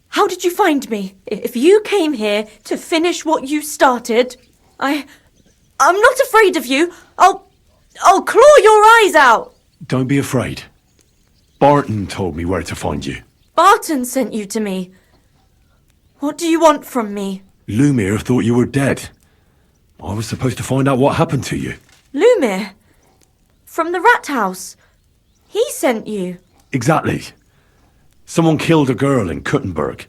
How did you find me? If you came here to finish what you started, I'm not afraid of you. I'll claw your eyes out. Don't be afraid. Barton told me where to find you. Barton sent you to me. What do you want from me? Lumir thought you were dead. I was supposed to find out what happened to you. Lumir? From the rat house? He sent you? Exactly. Someone killed a girl in Kuttenberg.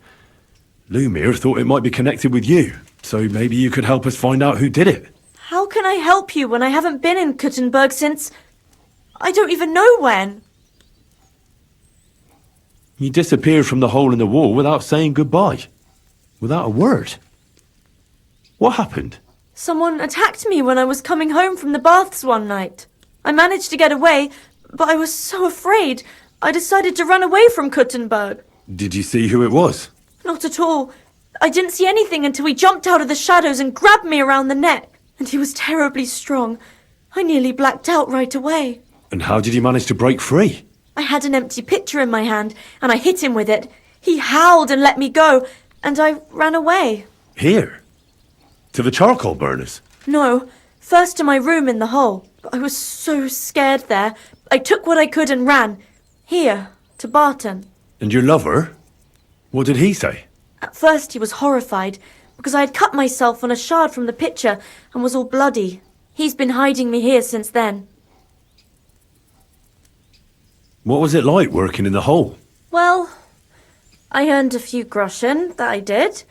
Lumir thought it might be connected with you, so maybe you could help us find out who did it. How can I help you when I haven't been in Kuttenberg since... I don't even know when. You disappeared from the hole in the wall without saying goodbye. Without a word. What happened? Someone attacked me when I was coming home from the baths one night. I managed to get away, but I was so afraid. I decided to run away from Kuttenberg. Did you see who it was? Not at all. I didn't see anything until he jumped out of the shadows and grabbed me around the neck. And he was terribly strong. I nearly blacked out right away. And how did you manage to break free? I had an empty pitcher in my hand, and I hit him with it. He howled and let me go, and I ran away. Here? To the charcoal burners? No, first to my room in the hole. But I was so scared there. I took what I could and ran. Here, to Barton. And your lover? What did he say? At first he was horrified, because I had cut myself on a shard from the pitcher and was all bloody. He's been hiding me here since then. What was it like working in the hole? Well, I earned a few groschen, that I did,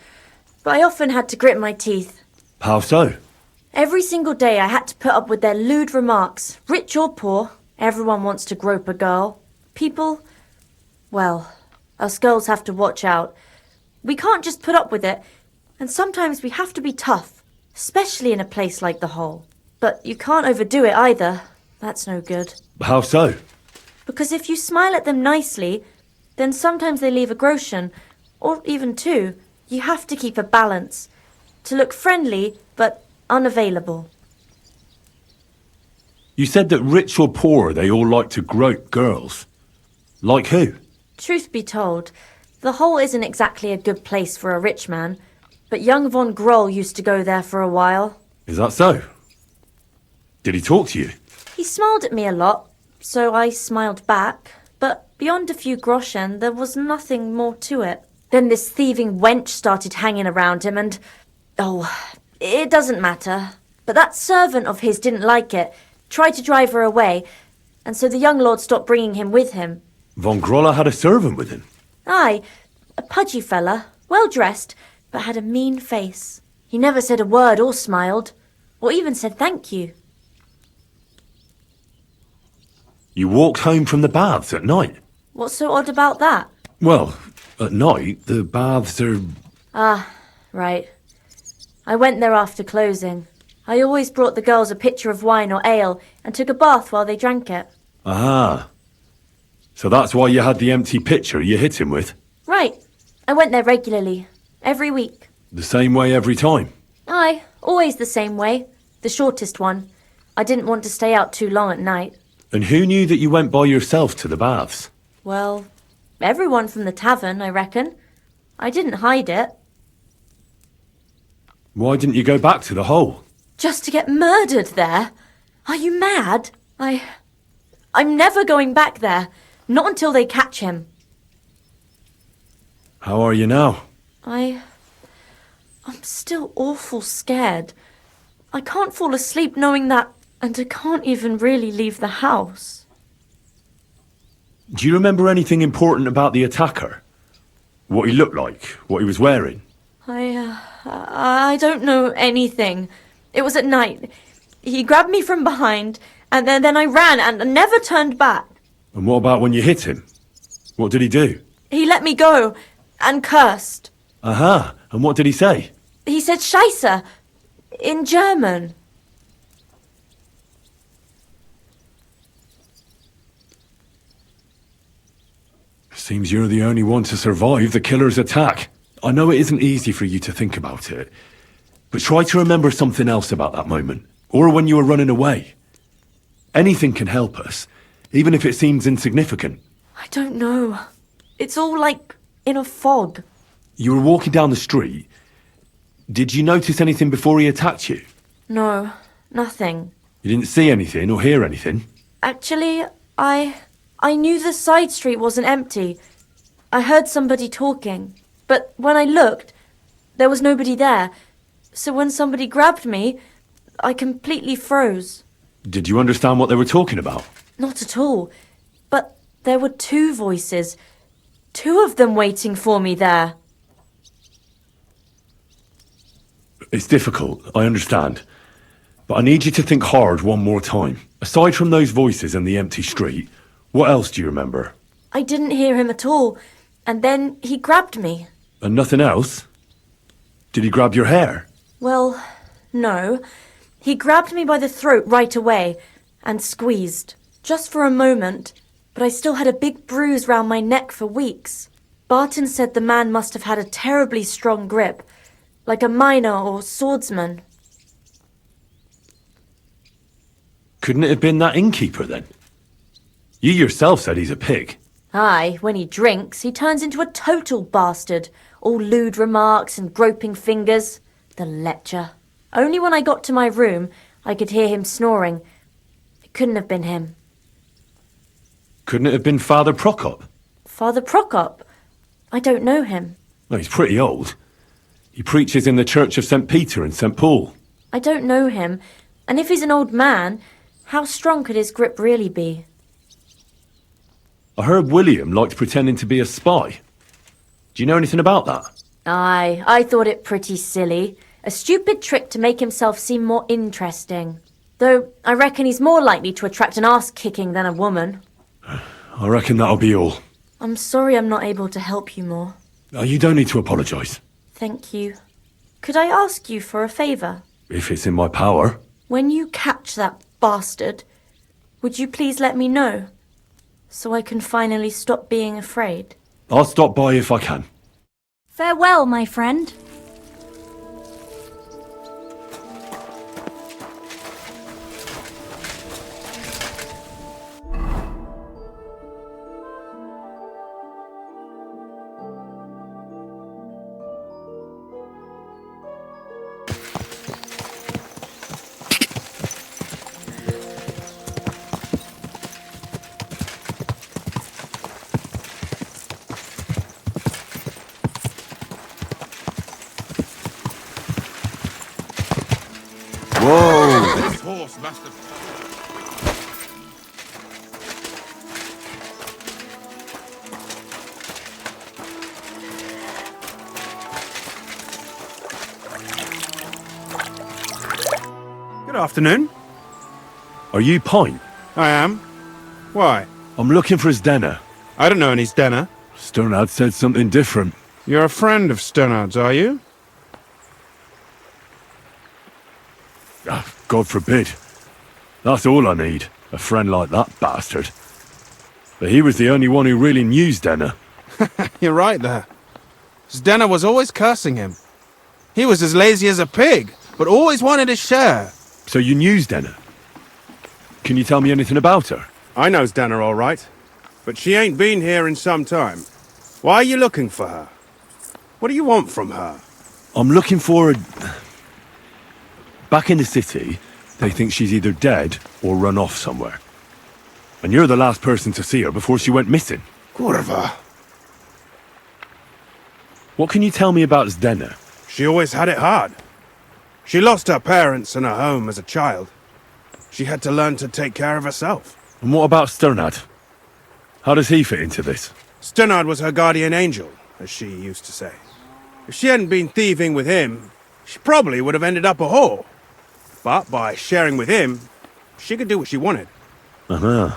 but I often had to grit my teeth. How so? Every single day I had to put up with their lewd remarks. Rich or poor, everyone wants to grope a girl. People, well, us girls have to watch out. We can't just put up with it, and sometimes we have to be tough, especially in a place like the hole. But you can't overdo it either. That's no good. How so? Because if you smile at them nicely, then sometimes they leave a groschen, or even two. You have to keep a balance. To look friendly, but unavailable. You said that rich or poor, they all like to grope girls. Like who? Truth be told, the hole isn't exactly a good place for a rich man, but young von Groll used to go there for a while. Is that so? Did he talk to you? He smiled at me a lot, so I smiled back, but beyond a few groschen, there was nothing more to it. Then this thieving wench started hanging around him and... oh, it doesn't matter. But that servant of his didn't like it, tried to drive her away, and so the young lord stopped bringing him with him. Von Groller had a servant with him? Aye, a pudgy fella, well-dressed, but had a mean face. He never said a word or smiled, or even said thank you. You walked home from the baths at night? What's so odd about that? Well, at night, the baths are... Ah, right. I went there after closing. I always brought the girls a pitcher of wine or ale and took a bath while they drank it. Ah. So that's why you had the empty pitcher you hit him with? Right. I went there regularly. Every week. The same way every time? Aye, always the same way. The shortest one. I didn't want to stay out too long at night. And who knew that you went by yourself to the baths? Well, everyone from the tavern, I reckon. I didn't hide it. Why didn't you go back to the hole? Just to get murdered there? Are you mad? I'm never going back there. Not until they catch him. How are you now? I'm still awful scared. I can't fall asleep knowing that, and I can't even really leave the house. Do you remember anything important about the attacker? What he looked like? What he was wearing? I don't know anything. It was at night. He grabbed me from behind, and then I ran and never turned back. And what about when you hit him? What did he do? He let me go, and cursed. Aha, and what did he say? He said Scheisse, in German. Seems you're the only one to survive the killer's attack. I know it isn't easy for you to think about it, but try to remember something else about that moment, or when you were running away. Anything can help us, even if it seems insignificant. I don't know. It's all like in a fog. You were walking down the street. Did you notice anything before he attacked you? No, nothing. You didn't see anything or hear anything? Actually, I knew the side street wasn't empty. I heard somebody talking. But when I looked, There was nobody there. So when somebody grabbed me, I completely froze. Did you understand what they were talking about? Not at all. But there were two voices. Two of them waiting for me there. It's difficult, I understand. But I need you to think hard one more time. Aside from those voices and the empty street, what else do you remember? I didn't hear him at all. And then he grabbed me. And nothing else? Did he grab your hair? Well, no. He grabbed me by the throat right away and squeezed. Just for a moment. But I still had a big bruise round my neck for weeks. Barton said the man must have had a terribly strong grip. Like a miner or swordsman. Couldn't it have been that innkeeper then? You yourself said he's a pig. Aye, when he drinks, he turns into a total bastard. All lewd remarks and groping fingers. The lecher. Only when I got to my room, I could hear him snoring. It couldn't have been him. Couldn't it have been Father Prokop? Father Prokop? I don't know him. Well, he's pretty old. He preaches in the Church of St. Peter and St. Paul. I don't know him. And if he's an old man, how strong could his grip really be? I heard William liked pretending to be a spy. Do you know anything about that? Aye, I thought it pretty silly. A stupid trick to make himself seem more interesting. Though I reckon he's more likely to attract an ass-kicking than a woman. I reckon that'll be all. I'm sorry I'm not able to help you more. You don't need to apologise. Thank you. Could I ask you for a favour? If it's in my power. When you catch that bastard, would you please let me know? So I can finally stop being afraid. I'll stop by if I can. Farewell, my friend. Whoa! This horse must have... Good afternoon. Are you Pine? I am. Why? I'm looking for Zdena. I don't know any Stena. Sternad said something different. You're a friend of Sternard's, are you? God forbid. That's all I need. A friend like that bastard. But he was the only one who really knew Zdena. You're right there. Zdena was always cursing him. He was as lazy as a pig, but always wanted his share. So you knew Zdena? Can you tell me anything about her? I know Zdena all right, but she ain't been here in some time. Why are you looking for her? What do you want from her? I'm looking for a... Back in the city, they think she's either dead or run off somewhere. And you're the last person to see her before she went missing. Kurva. What can you tell me about Zdena? She always had it hard. She lost her parents and her home as a child. She had to learn to take care of herself. And what about Sternad? How does he fit into this? Sternard was her guardian angel, as she used to say. If she hadn't been thieving with him, she probably would have ended up a whore. But by sharing with him, she could do what she wanted. Uh-huh.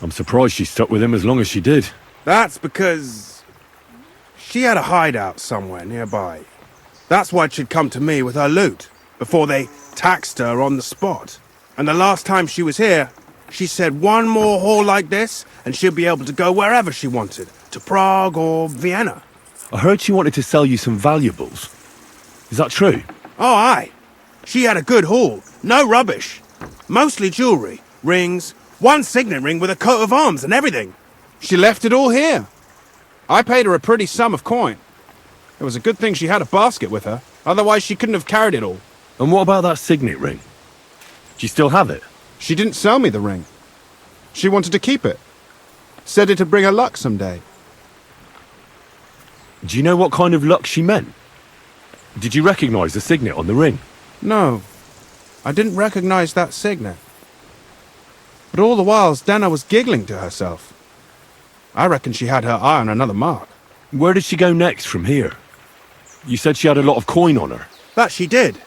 I'm surprised she stuck with him as long as she did. That's because she had a hideout somewhere nearby. That's why she'd come to me with her loot, before they taxed her on the spot. And the last time she was here, she said one more haul like this, and she'll be able to go wherever she wanted, to Prague or Vienna. I heard she wanted to sell you some valuables. Is that true? Oh, aye. She had a good haul, no rubbish. Mostly jewellery, rings, one signet ring with a coat of arms and everything. She left it all here. I paid her a pretty sum of coin. It was a good thing she had a basket with her, otherwise she couldn't have carried it all. And what about that signet ring? Do you still have it? She didn't sell me the ring. She wanted to keep it. Said it'd bring her luck someday. Do you know what kind of luck she meant? Did you recognise the signet on the ring? No, I didn't recognize that signet. But all the while, Denna was giggling to herself. I reckon she had her eye on another mark. Where did she go next from here? You said she had a lot of coin on her. That she did.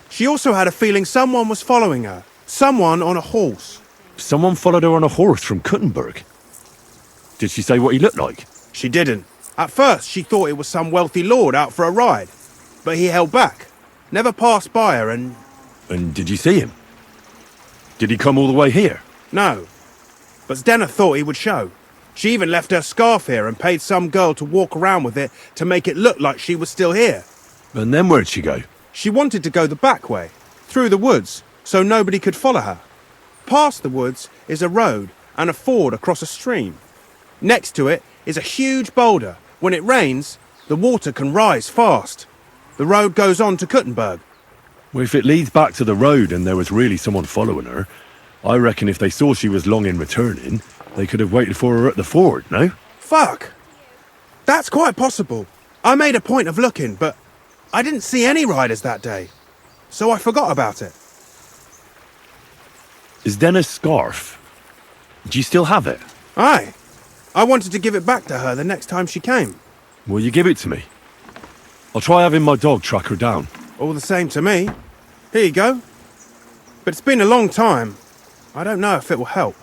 She also had a feeling someone was following her. Someone on a horse. Someone followed her on a horse from Kuttenberg. Did she say what he looked like? She didn't. At first, she thought it was some wealthy lord out for a ride. But he held back. Never passed by her and... And did you see him? Did he come all the way here? No. But Denna thought he would show. She even left her scarf here and paid some girl to walk around with it to make it look like she was still here. And then where'd she go? She wanted to go the back way, through the woods, so nobody could follow her. Past the woods is a road and a ford across a stream. Next to it is a huge boulder. When it rains, the water can rise fast. The road goes on to Kuttenberg. Well, if it leads back to the road and there was really someone following her, I reckon if they saw she was long in returning, they could have waited for her at the ford, no? Fuck! That's quite possible. I made a point of looking, but I didn't see any riders that day, so I forgot about it. Is Denna's scarf? Do you still have it? Aye. I wanted to give it back to her the next time she came. Will you give it to me? I'll try having my dog track her down. All the same to me. Here you go. But it's been a long time. I don't know if it will help.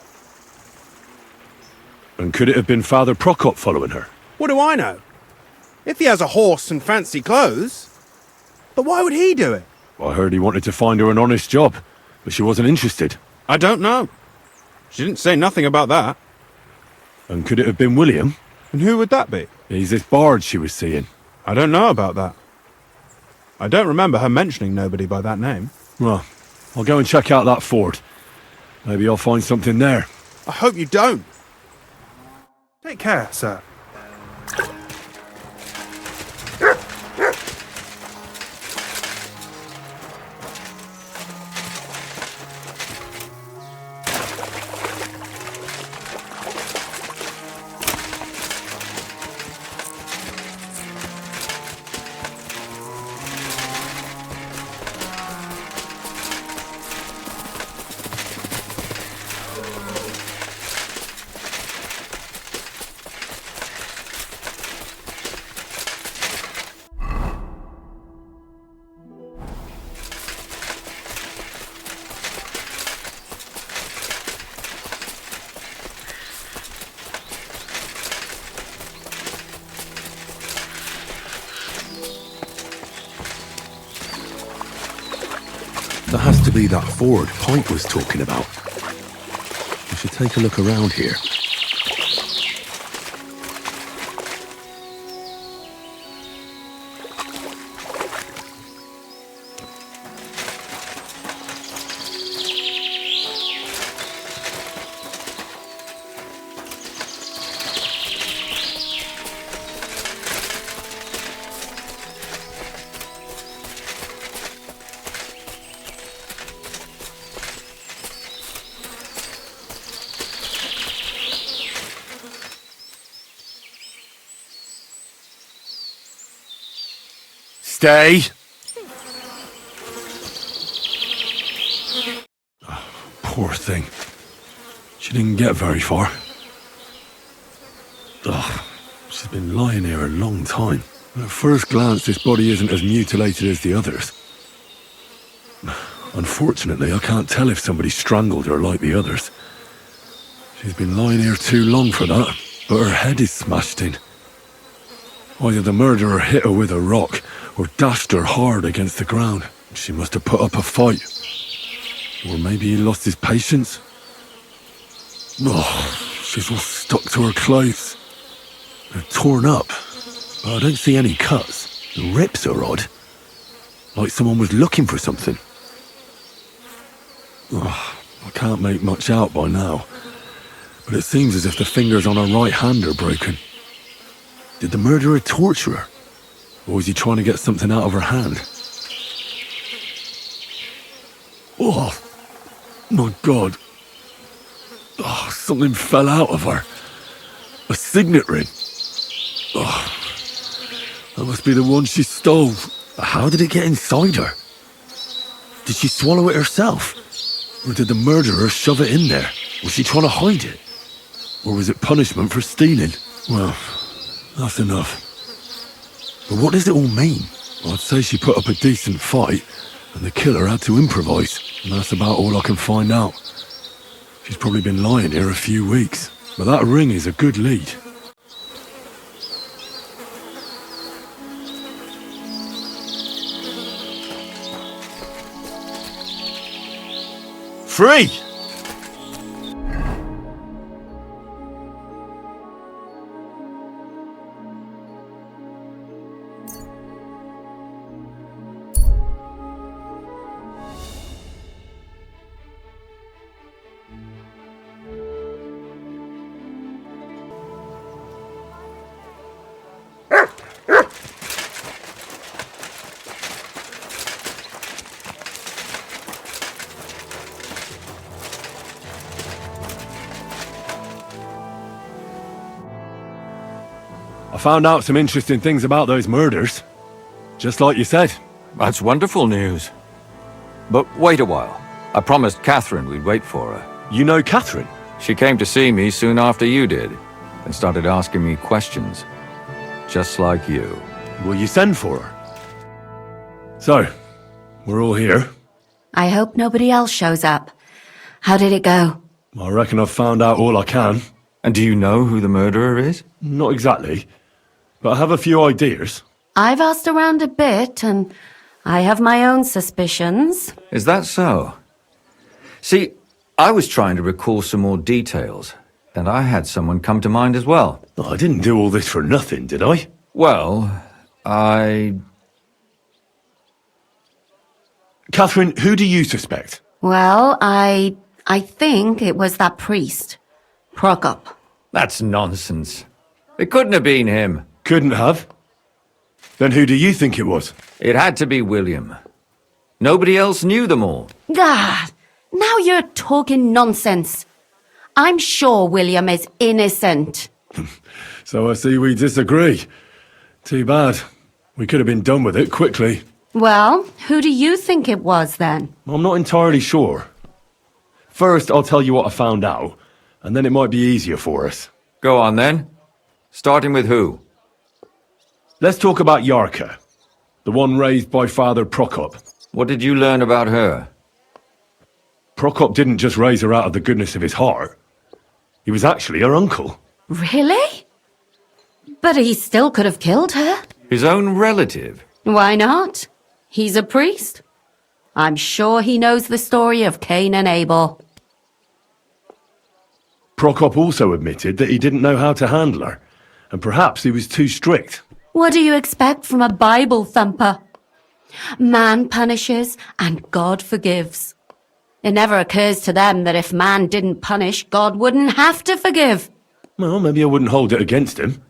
And could it have been Father Prokop following her? What do I know? If he has a horse and fancy clothes. But why would he do it? I heard he wanted to find her an honest job, but she wasn't interested. I don't know. She didn't say nothing about that. And could it have been William? And who would that be? He's this bard she was seeing. I don't know about that. I don't remember her mentioning nobody by that name. Well, I'll go and check out that ford. Maybe I'll find something there. I hope you don't. Take care, sir. That has to be that ford Pint was talking about. We should take a look around here. Stay. Oh, poor thing. She didn't get very far. Oh, she's been lying here a long time. At first glance, this body isn't as mutilated as the others. Unfortunately, I can't tell if somebody strangled her like the others. She's been lying here too long for that, but her head is smashed in. Either the murderer hit her with a rock, or dashed her hard against the ground. She must have put up a fight. Or maybe he lost his patience. Oh, she's all stuck to her clothes. They're torn up, but I don't see any cuts. The rips are odd. Like someone was looking for something. Oh, I can't make much out by now, but it seems as if the fingers on her right hand are broken. Did the murderer torture her? Or was he trying to get something out of her hand? Oh, my God. Oh, something fell out of her. A signet ring. Oh, that must be the one she stole. How did it get inside her? Did she swallow it herself? Or did the murderer shove it in there? Was she trying to hide it? Or was it punishment for stealing? Well, that's enough. But what does it all mean? I'd say she put up a decent fight, and the killer had to improvise, and that's about all I can find out. She's probably been lying here a few weeks, but that ring is a good lead. Free! I found out some interesting things about those murders. Just like you said. That's wonderful news. But wait a while. I promised Catherine we'd wait for her. You know Catherine? She came to see me soon after you did, and started asking me questions. Just like you. Will you send for her? So, we're all here. I hope nobody else shows up. How did it go? I reckon I've found out all I can. And do you know who the murderer is? Not exactly, but I have a few ideas. I've asked around a bit, and I have my own suspicions. Is that so? See, I was trying to recall some more details, and I had someone come to mind as well. I didn't do all this for nothing, did I? Well, Catherine, who do you suspect? Well, I think it was that priest, Prokop. That's nonsense. It couldn't have been him. Couldn't have? Then who do you think it was? It had to be William. Nobody else knew them all. God, now you're talking nonsense. I'm sure William is innocent. So I see we disagree. Too bad. We could have been done with it quickly. Well, who do you think it was then? I'm not entirely sure. First, I'll tell you what I found out, and then it might be easier for us. Go on then. Starting with who? Let's talk about Yarka, the one raised by Father Prokop. What did you learn about her? Prokop didn't just raise her out of the goodness of his heart. He was actually her uncle. Really? But he still could have killed her. His own relative? Why not? He's a priest. I'm sure he knows the story of Cain and Abel. Prokop also admitted that he didn't know how to handle her, and perhaps he was too strict. What do you expect from a Bible thumper? Man punishes and God forgives. It never occurs to them that if man didn't punish, God wouldn't have to forgive. Well, maybe I wouldn't hold it against him.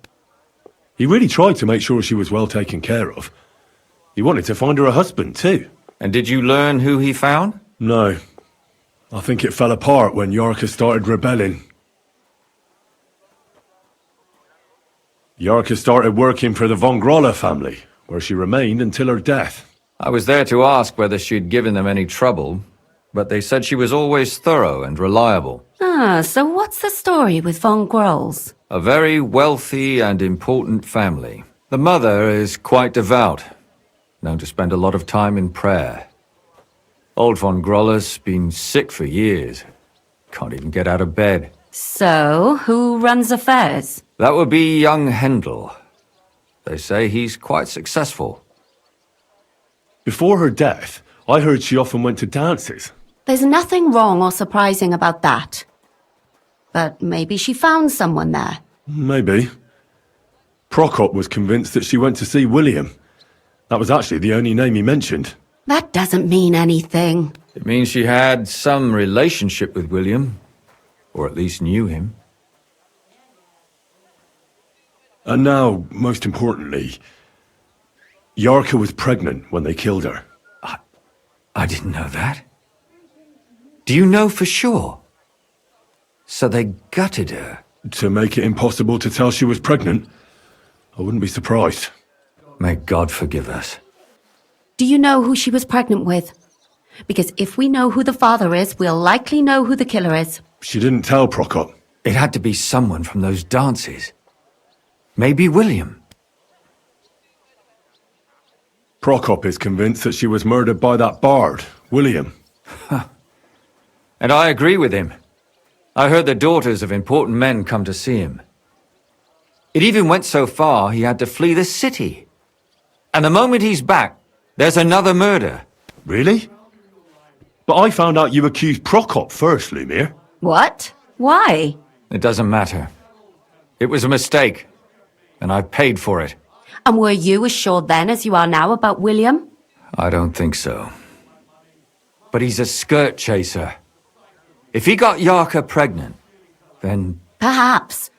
He really tried to make sure she was well taken care of. He wanted to find her a husband, too. And did you learn who he found? No. I think it fell apart when Yarka started rebelling. Yarka started working for the von Grolla family, where she remained until her death. I was there to ask whether she'd given them any trouble, but they said she was always thorough and reliable. Ah, so what's the story with von Grolls? A very wealthy and important family. The mother is quite devout, known to spend a lot of time in prayer. Old von Grolla's been sick for years. Can't even get out of bed. So, who runs affairs? That would be young Hendel. They say he's quite successful. Before her death, I heard she often went to dances. There's nothing wrong or surprising about that. But maybe she found someone there. Maybe. Prokop was convinced that she went to see William. That was actually the only name he mentioned. That doesn't mean anything. It means she had some relationship with William, or at least knew him. And now, most importantly, Yarka was pregnant when they killed her. I didn't know that. Do you know for sure? So they gutted her? To make it impossible to tell she was pregnant? I wouldn't be surprised. May God forgive us. Do you know who she was pregnant with? Because if we know who the father is, we'll likely know who the killer is. She didn't tell Prokop. It had to be someone from those dances. Maybe William. Prokop is convinced that she was murdered by that bard, William. And I agree with him. I heard the daughters of important men come to see him. It even went so far he had to flee the city. And the moment he's back, there's another murder. Really? But I found out you accused Prokop first, Lumir. What? Why? It doesn't matter. It was a mistake, and I paid for it. And were you as sure then as you are now about William? I don't think so. But he's a skirt chaser. If he got Yarka pregnant, then... Perhaps.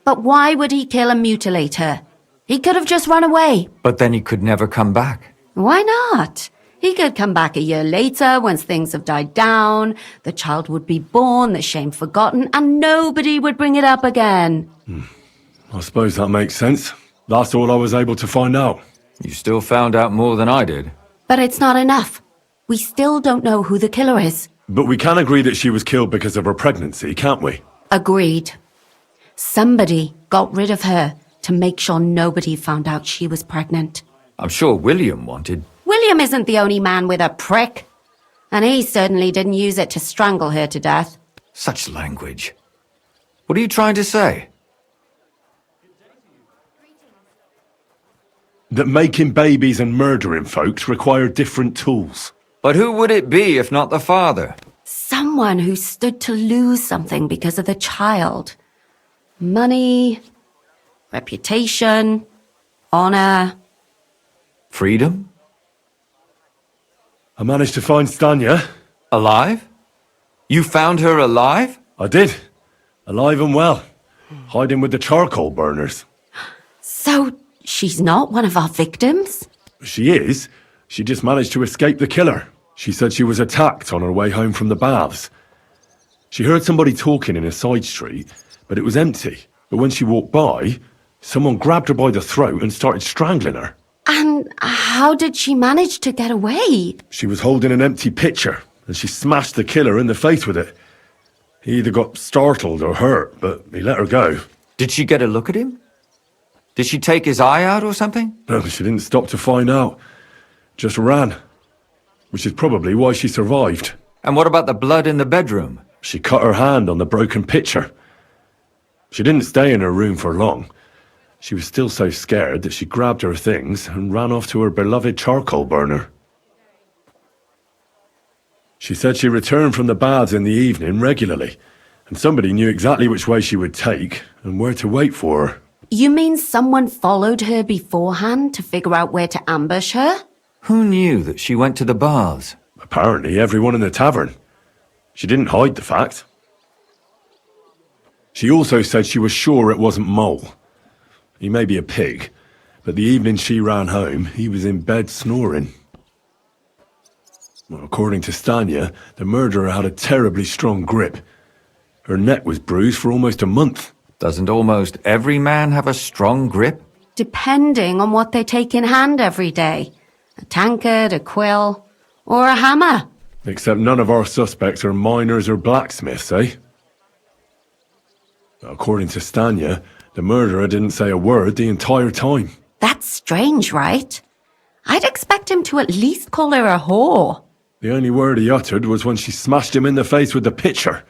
But why would he kill and mutilate her? He could have just run away. But then he could never come back. Why not? He could come back a year later, once things have died down, the child would be born, the shame forgotten, and nobody would bring it up again. I suppose that makes sense. That's all I was able to find out. You still found out more than I did. But it's not enough. We still don't know who the killer is. But we can agree that she was killed because of her pregnancy, can't we? Agreed. Somebody got rid of her to make sure nobody found out she was pregnant. I'm sure William wanted... William isn't the only man with a prick. And he certainly didn't use it to strangle her to death. Such language. What are you trying to say? That making babies and murdering folks require different tools. But who would it be if not the father? Someone who stood to lose something because of the child. Money, reputation, honor. Freedom? I managed to find Stanya. Alive? You found her alive? I did. Alive and well. Hiding with the charcoal burners. So, she's not one of our victims? She is. She just managed to escape the killer. She said she was attacked on her way home from the baths. She heard somebody talking in a side street, but it was empty. But when she walked by, someone grabbed her by the throat and started strangling her. And how did she manage to get away? She was holding an empty pitcher, and she smashed the killer in the face with it. He either got startled or hurt, but he let her go. Did she get a look at him? Did she take his eye out or something? No, she didn't stop to find out. Just ran. Which is probably why she survived. And what about the blood in the bedroom? She cut her hand on the broken pitcher. She didn't stay in her room for long. She was still so scared that she grabbed her things and ran off to her beloved charcoal burner. She said she returned from the baths in the evening regularly, and somebody knew exactly which way she would take and where to wait for her. You mean someone followed her beforehand to figure out where to ambush her? Who knew that she went to the baths? Apparently everyone in the tavern. She didn't hide the fact. She also said she was sure it wasn't Mole. He may be a pig, but the evening she ran home, he was in bed snoring. Well, according to Stanya, the murderer had a terribly strong grip. Her neck was bruised for almost a month. Doesn't almost every man have a strong grip? Depending on what they take in hand every day. A tankard, a quill, or a hammer. Except none of our suspects are miners or blacksmiths, eh? According to Stanya, the murderer didn't say a word the entire time. That's strange, right? I'd expect him to at least call her a whore. The only word he uttered was when she smashed him in the face with the pitcher.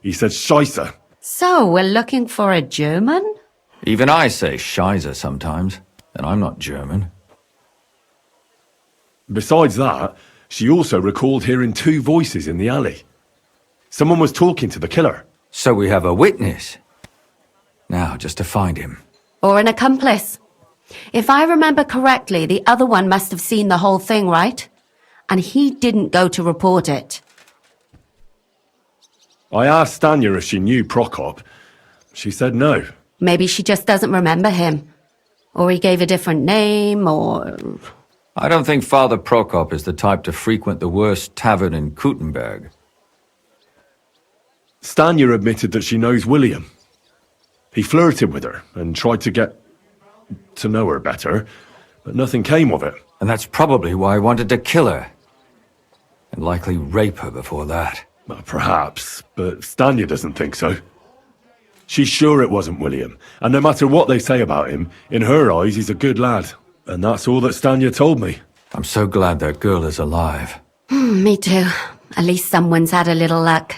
He said Scheisse. So, we're looking for a German? Even I say Scheiße sometimes, and I'm not German. Besides that, she also recalled hearing two voices in the alley. Someone was talking to the killer. So we have a witness. Now, just to find him. Or an accomplice. If I remember correctly, the other one must have seen the whole thing, right? And he didn't go to report it. I asked Stanya if she knew Prokop. She said no. Maybe she just doesn't remember him. Or he gave a different name, or... I don't think Father Prokop is the type to frequent the worst tavern in Kuttenberg. Stanya admitted that she knows William. He flirted with her and tried to get to know her better, but nothing came of it. And that's probably why I wanted to kill her. And likely rape her before that. Well, perhaps, but Stanya doesn't think so. She's sure it wasn't William, and no matter what they say about him, in her eyes he's a good lad. And that's all that Stanya told me. I'm so glad that girl is alive. Me too. At least someone's had a little luck.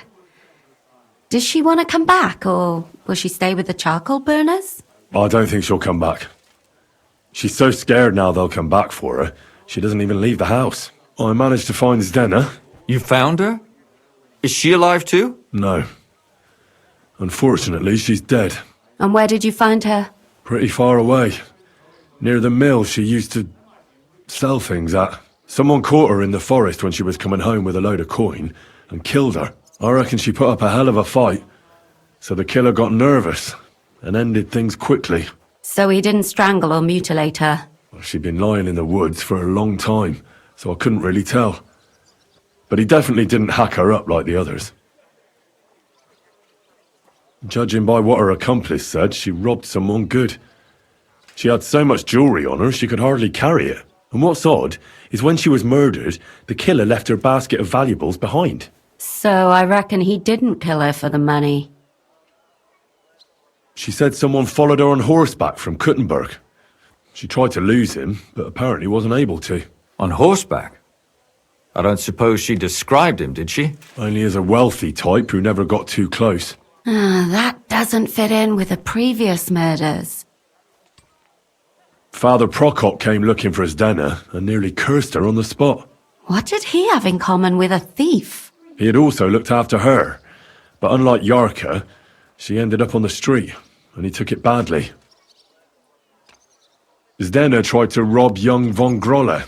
Does she want to come back, or will she stay with the charcoal burners? I don't think she'll come back. She's so scared now they'll come back for her, she doesn't even leave the house. I managed to find Zdena. You found her? Is she alive too? No. Unfortunately, she's dead. And where did you find her? Pretty far away. Near the mill she used to sell things at. Someone caught her in the forest when she was coming home with a load of coin and killed her. I reckon she put up a hell of a fight. So the killer got nervous and ended things quickly. So he didn't strangle or mutilate her? Well, she'd been lying in the woods for a long time, so I couldn't really tell. But he definitely didn't hack her up like the others. Judging by what her accomplice said, she robbed someone good. She had so much jewellery on her, she could hardly carry it. And what's odd is when she was murdered, the killer left her basket of valuables behind. So I reckon he didn't kill her for the money. She said someone followed her on horseback from Kuttenberg. She tried to lose him, but apparently wasn't able to. On horseback? I don't suppose she described him, did she? Only as a wealthy type who never got too close. That doesn't fit in with the previous murders. Father Prokop came looking for Zdena and nearly cursed her on the spot. What did he have in common with a thief? He had also looked after her, but unlike Yarka, she ended up on the street, and he took it badly. Zdena tried to rob young von Grolle.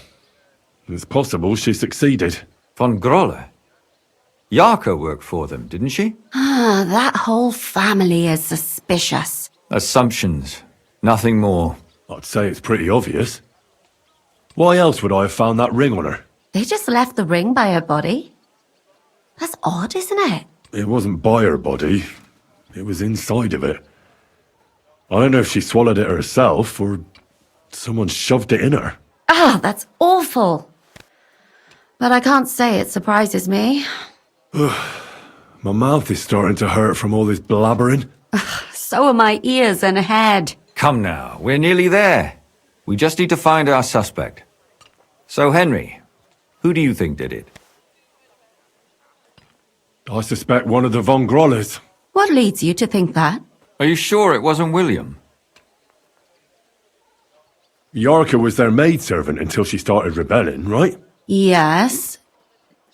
It's possible she succeeded. Von Grolle? Yarka worked for them, didn't she? That whole family is suspicious. Assumptions. Nothing more. I'd say it's pretty obvious. Why else would I have found that ring on her? They just left the ring by her body. That's odd, isn't it? It wasn't by her body. It was inside of it. I don't know if she swallowed it herself or someone shoved it in her. That's awful. But I can't say it surprises me. My mouth is starting to hurt from all this blabbering. So are my ears and head. Come now, we're nearly there. We just need to find our suspect. So, Henry, who do you think did it? I suspect one of the von Grolles. What leads you to think that? Are you sure it wasn't William? Yarka was their maidservant until she started rebelling, right? Yes.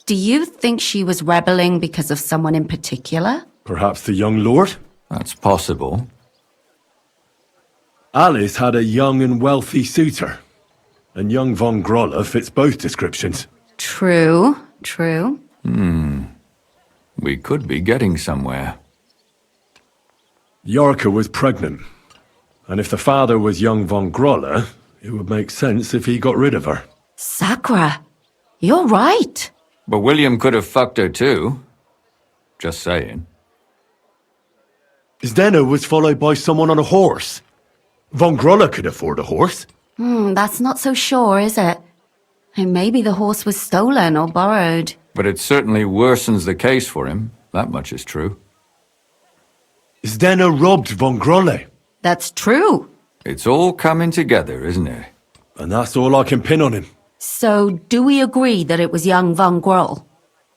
Do you think she was rebelling because of someone in particular? Perhaps the young lord? That's possible. Alice had a young and wealthy suitor, and young von Grolle fits both descriptions. True. We could be getting somewhere. Yarka was pregnant, and if the father was young von Grolle, it would make sense if he got rid of her. Sakura, you're right. But William could have fucked her too. Just saying. Zdena was followed by someone on a horse. Von Grolle could afford a horse. That's not so sure, is it? And maybe the horse was stolen or borrowed. But it certainly worsens the case for him. That much is true. Zdena robbed von Grolle. That's true. It's all coming together, isn't it? And that's all I can pin on him. So, do we agree that it was young von Groll?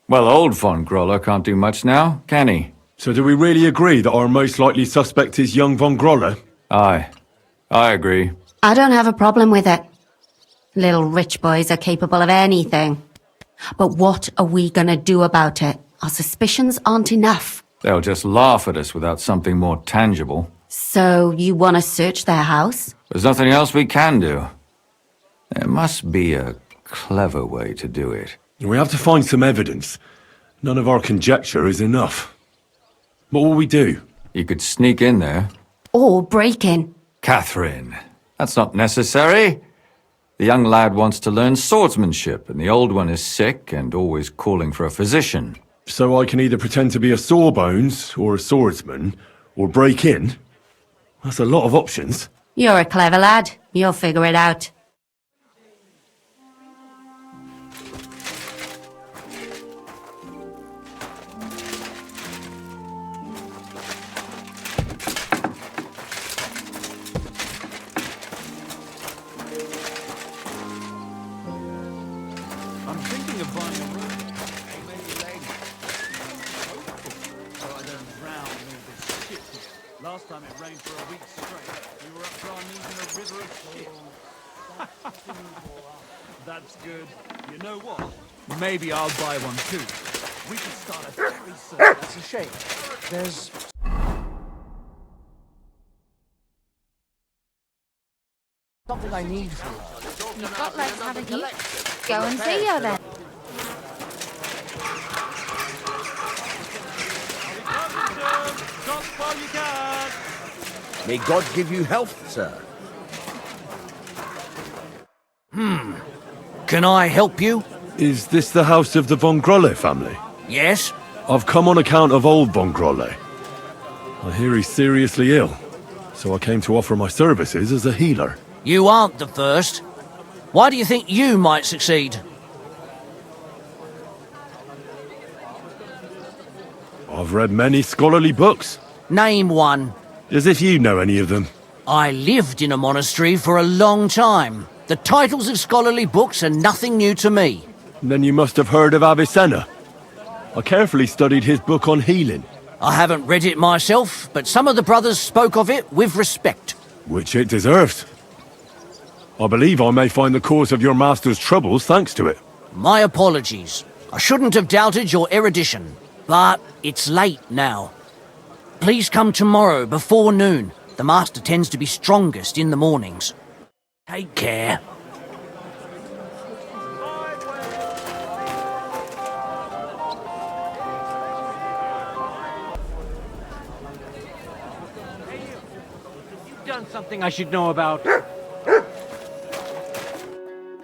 Well, old von Grolle can't do much now, can he? So do we really agree that our most likely suspect is young von Grolle? Aye. I agree. I don't have a problem with it. Little rich boys are capable of anything. But what are we gonna do about it? Our suspicions aren't enough. They'll just laugh at us without something more tangible. So, you want to search their house? There's nothing else we can do. There must be a clever way to do it. We have to find some evidence. None of our conjecture is enough. What will we do? You could sneak in there. Or break in. Catherine, that's not necessary. The young lad wants to learn swordsmanship, and the old one is sick and always calling for a physician. So I can either pretend to be a sawbones, or a swordsman, or break in? That's a lot of options. You're a clever lad. You'll figure it out. thinking of buying a room. So I don't drown in all this shit here. Last time it rained for a week straight, we were up to our knees in a river of shit. That's good. You know what? Maybe I'll buy one too. We could start a ferry service. That's a shame. There's something I need for you. You've got legs, haven't you? Go and see her then. Just while you can. May God give you health, sir. Can I help you? Is this the house of the Von Grolle family? Yes? I've come on account of old Von Grolle. I hear he's seriously ill, so I came to offer my services as a healer. You aren't the first. Why do you think you might succeed? I've read many scholarly books. Name one. As if you know any of them. I lived in a monastery for a long time. The titles of scholarly books are nothing new to me. Then you must have heard of Avicenna. I carefully studied his book on healing. I haven't read it myself, but some of the brothers spoke of it with respect. Which it deserves. I believe I may find the cause of your master's troubles thanks to it. My apologies. I shouldn't have doubted your erudition, but it's late now. Please come tomorrow before noon. The master tends to be strongest in the mornings. Take care. You've done something I should know about.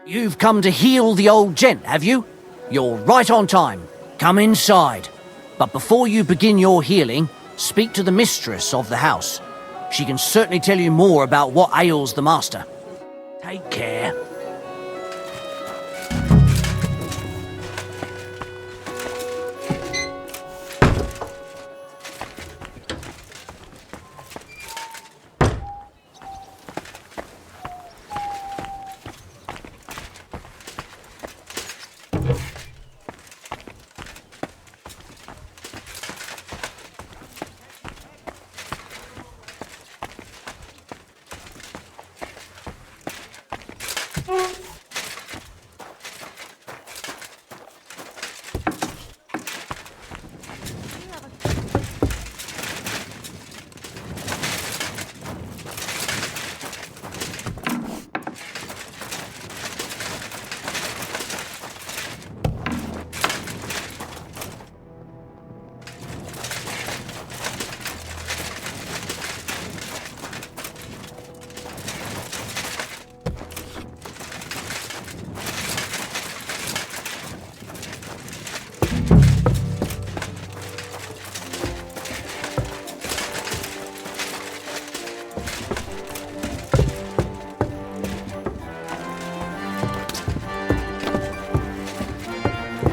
You've come to heal the old gent, have you? You're right on time. Come inside. But before you begin your healing, speak to the mistress of the house. She can certainly tell you more about what ails the master. Take care.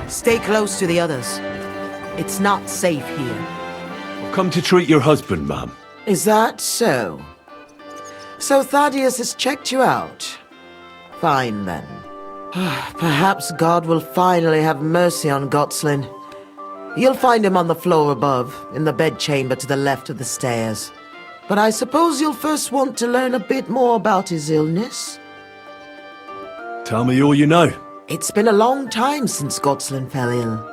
Stay close to the others. It's not safe here. I've come to treat your husband, ma'am. Is that so? So Thaddeus has checked you out? Fine then. Perhaps God will finally have mercy on Gotslin. You'll find him on the floor above, in the bedchamber to the left of the stairs. But I suppose you'll first want to learn a bit more about his illness? Tell me all you know. It's been a long time since Gotslin fell ill.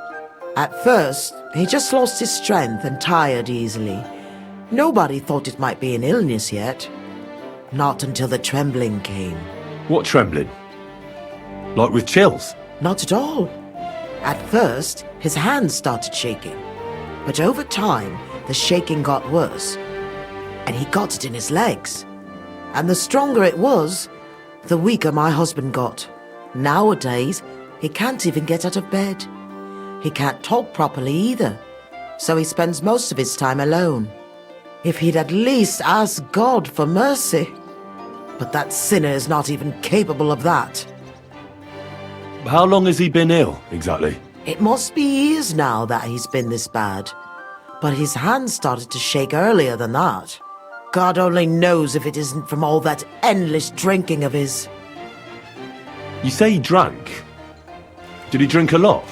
At first, he just lost his strength and tired easily. Nobody thought it might be an illness yet. Not until the trembling came. What trembling? Like with chills? Not at all. At first, his hands started shaking. But over time, the shaking got worse. And he got it in his legs. And the stronger it was, the weaker my husband got. Nowadays, he can't even get out of bed. He can't talk properly either, so he spends most of his time alone. If he'd at least ask God for mercy. But that sinner is not even capable of that. How long has he been ill, exactly? It must be years now that he's been this bad. But his hands started to shake earlier than that. God only knows if it isn't from all that endless drinking of his. You say he drank? Did he drink a lot?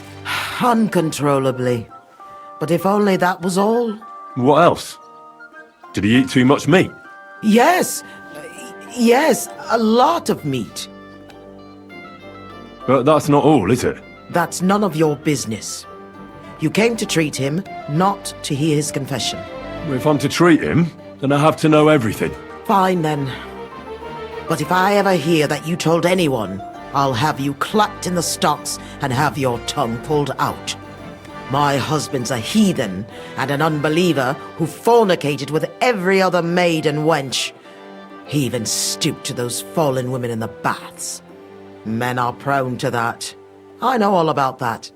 Uncontrollably. But if only that was all. What else? Did he eat too much meat? Yes. Yes, a lot of meat. But that's not all, is it? That's none of your business. You came to treat him, not to hear his confession. If I'm to treat him, then I have to know everything. Fine then. But if I ever hear that you told anyone, I'll have you clapped in the stocks and have your tongue pulled out. My husband's a heathen and an unbeliever who fornicated with every other maid and wench. He even stooped to those fallen women in the baths. Men are prone to that. I know all about that.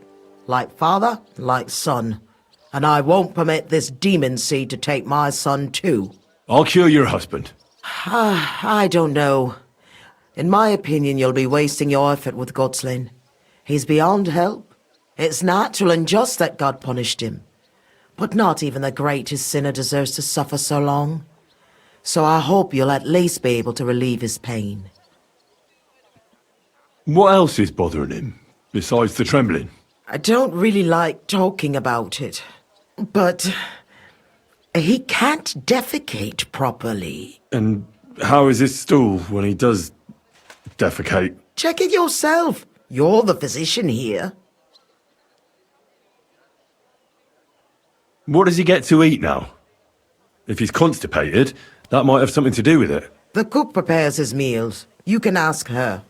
Like father, like son. And I won't permit this demon seed to take my son too. I'll cure your husband. I don't know. In my opinion, you'll be wasting your effort with Godslin. He's beyond help. It's natural and just that God punished him. But not even the greatest sinner deserves to suffer so long. So I hope you'll at least be able to relieve his pain. What else is bothering him, besides the trembling? I don't really like talking about it, but he can't defecate properly. And how is his stool when he does defecate? Check it yourself. You're the physician here. What does he get to eat now? If he's constipated, that might have something to do with it. The cook prepares his meals. You can ask her.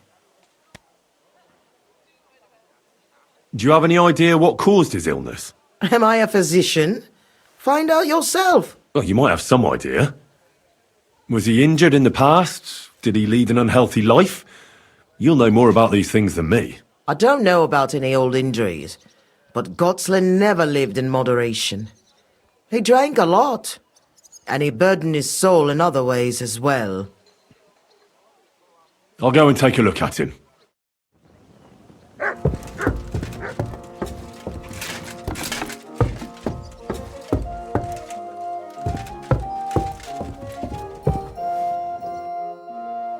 Do you have any idea what caused his illness? Am I a physician? Find out yourself. Well, you might have some idea. Was he injured in the past? Did he lead an unhealthy life? You'll know more about these things than me. I don't know about any old injuries, but Gotslin never lived in moderation. He drank a lot, and he burdened his soul in other ways as well. I'll go and take a look at him.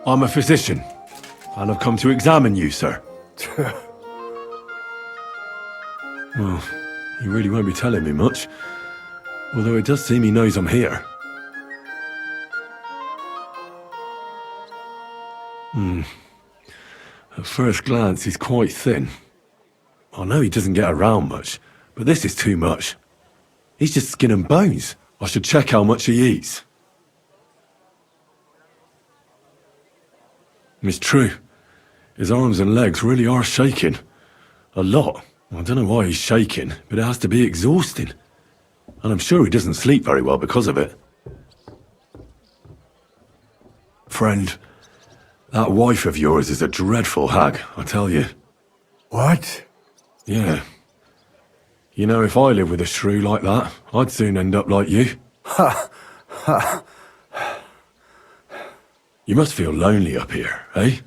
I'm a physician, and I've come to examine you, sir. Well, he really won't be telling me much, although it does seem he knows I'm here. At first glance, he's quite thin. I know he doesn't get around much, but this is too much. He's just skin and bones. I should check how much he eats. It's true. His arms and legs really are shaking. A lot. I don't know why he's shaking, but it has to be exhausting. And I'm sure he doesn't sleep very well because of it. Friend, that wife of yours is a dreadful hag, I tell you. What? Yeah. You know, if I lived with a shrew like that, I'd soon end up like you. Ha! Ha! You must feel lonely up here, eh?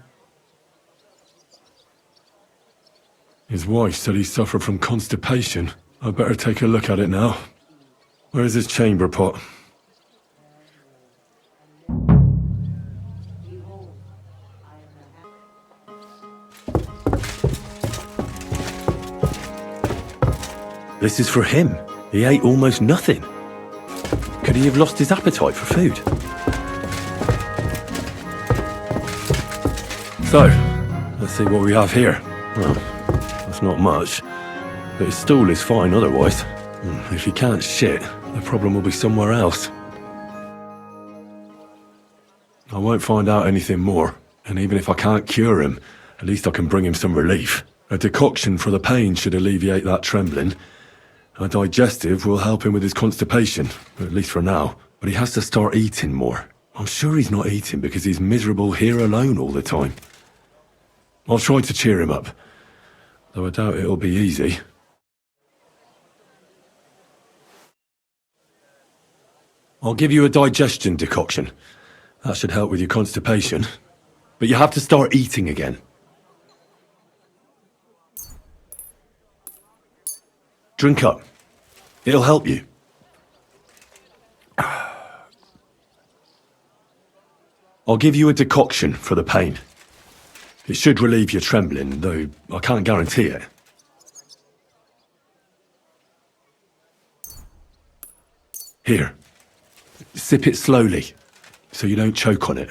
His wife said he suffered from constipation. I'd better take a look at it now. Where's his chamber pot? This is for him. He ate almost nothing. Could he have lost his appetite for food? So, let's see what we have here. Well, that's not much, but his stool is fine otherwise. If he can't shit, the problem will be somewhere else. I won't find out anything more, and even if I can't cure him, at least I can bring him some relief. A decoction for the pain should alleviate that trembling. A digestive will help him with his constipation, at least for now. But he has to start eating more. I'm sure he's not eating because he's miserable here alone all the time. I'll try to cheer him up, though I doubt it'll be easy. I'll give you a digestion decoction. That should help with your constipation. But you have to start eating again. Drink up. It'll help you. I'll give you a decoction for the pain. It should relieve your trembling, though I can't guarantee it. Here. Sip it slowly, so you don't choke on it.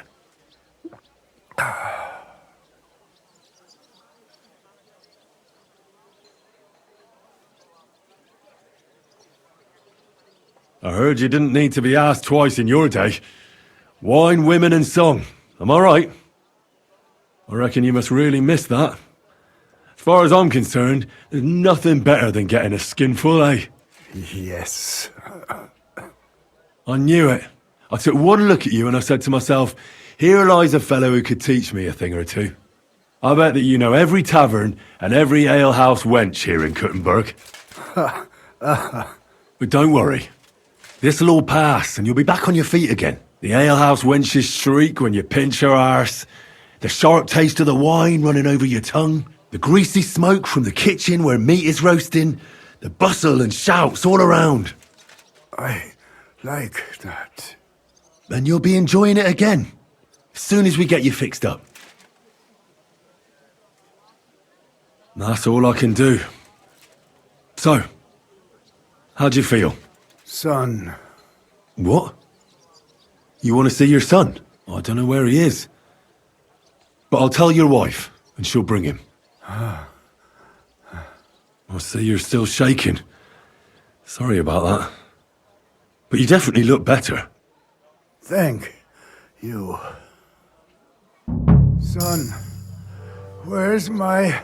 I heard you didn't need to be asked twice in your day. Wine, women and song. Am I right? I reckon you must really miss that. As far as I'm concerned, there's nothing better than getting a skinful, eh? Yes. I knew it. I took one look at you and I said to myself, here lies a fellow who could teach me a thing or two. I bet that you know every tavern and every alehouse wench here in Kuttenberg. But don't worry. This'll all pass and you'll be back on your feet again. The alehouse wenches shriek when you pinch her arse. The sharp taste of the wine running over your tongue. The greasy smoke from the kitchen where meat is roasting. The bustle and shouts all around. I like that. And you'll be enjoying it again, as soon as we get you fixed up. That's all I can do. So, how'd you feel? Son. What? You want to see your son? I don't know where he is. But I'll tell your wife, and she'll bring him. I see you're still shaking. Sorry about that. But you definitely look better. Thank you. Son, where's my...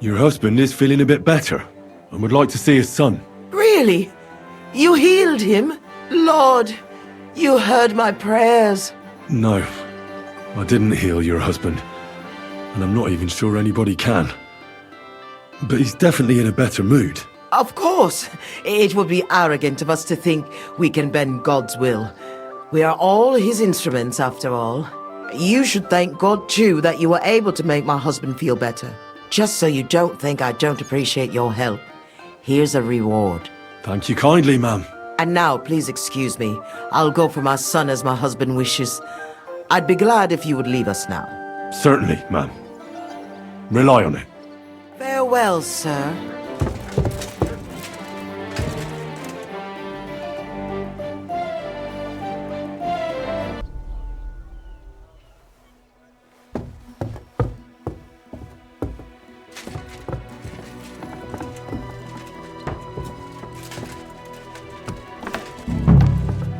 Your husband is feeling a bit better, and would like to see his son. Really? You healed him? Lord, you heard my prayers. No, I didn't heal your husband. And I'm not even sure anybody can. But he's definitely in a better mood. Of course. It would be arrogant of us to think we can bend God's will. We are all his instruments, after all. You should thank God, too, that you were able to make my husband feel better. Just so you don't think I don't appreciate your help. Here's a reward. Thank you kindly, ma'am. And now, please excuse me. I'll go for my son as my husband wishes. I'd be glad if you would leave us now. Certainly, ma'am. Rely on it. Farewell, sir.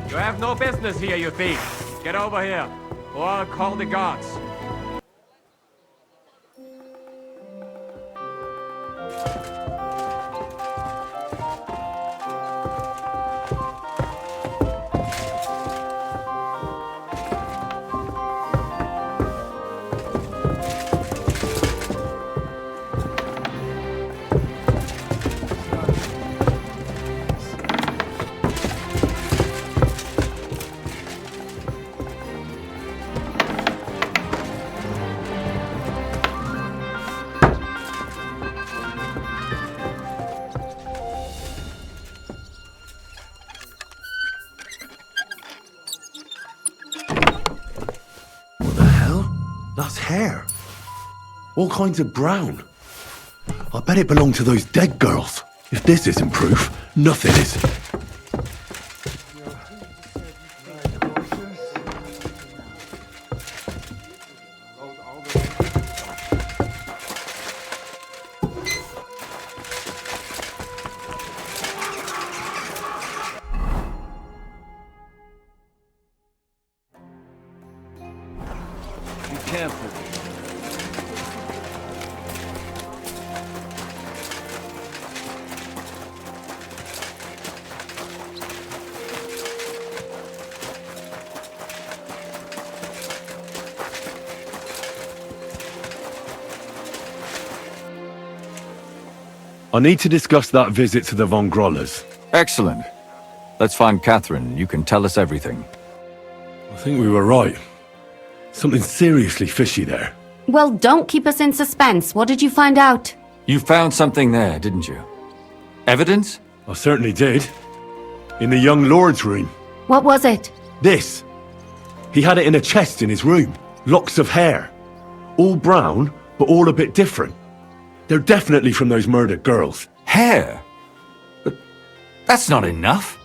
You have no business here, you thief. Get over here, or I'll call the guards. That's hair. All kinds of brown. I bet it belonged to those dead girls. If this isn't proof, nothing is. Careful. I need to discuss that visit to the Von Grollers. Excellent. Let's find Catherine. You can tell us everything. I think we were right. Something seriously fishy there. Well, don't keep us in suspense. What did you find out? You found something there, didn't you? Evidence? I certainly did. In the young lord's room. What was it? This. He had it in a chest in his room. Locks of hair. All brown, but all a bit different. They're definitely from those murdered girls. Hair? But that's not enough.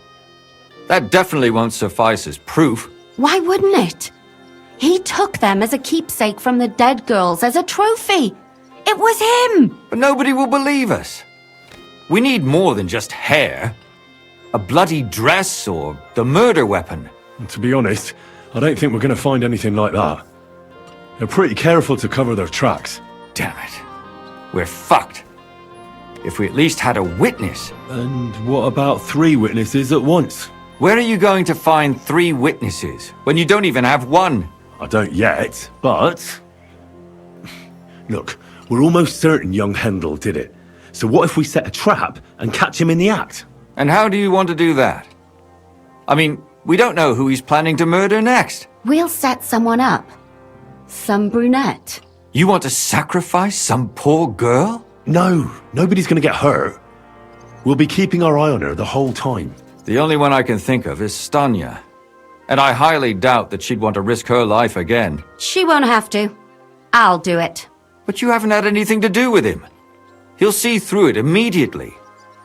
That definitely won't suffice as proof. Why wouldn't it? He took them as a keepsake from the dead girls, as a trophy. It was him! But nobody will believe us. We need more than just hair. A bloody dress or the murder weapon. To be honest, I don't think we're going to find anything like that. They're pretty careful to cover their tracks. Damn it. We're fucked. If we at least had a witness. And what about 3 witnesses at once? Where are you going to find 3 witnesses when you don't even have one? I don't yet, but... Look, we're almost certain young Hendel did it. So what if we set a trap and catch him in the act? And how do you want to do that? I mean, we don't know who he's planning to murder next. We'll set someone up. Some brunette. You want to sacrifice some poor girl? No, nobody's going to get hurt. We'll be keeping our eye on her the whole time. The only one I can think of is Stanya. And I highly doubt that she'd want to risk her life again. She won't have to. I'll do it. But you haven't had anything to do with him. He'll see through it immediately.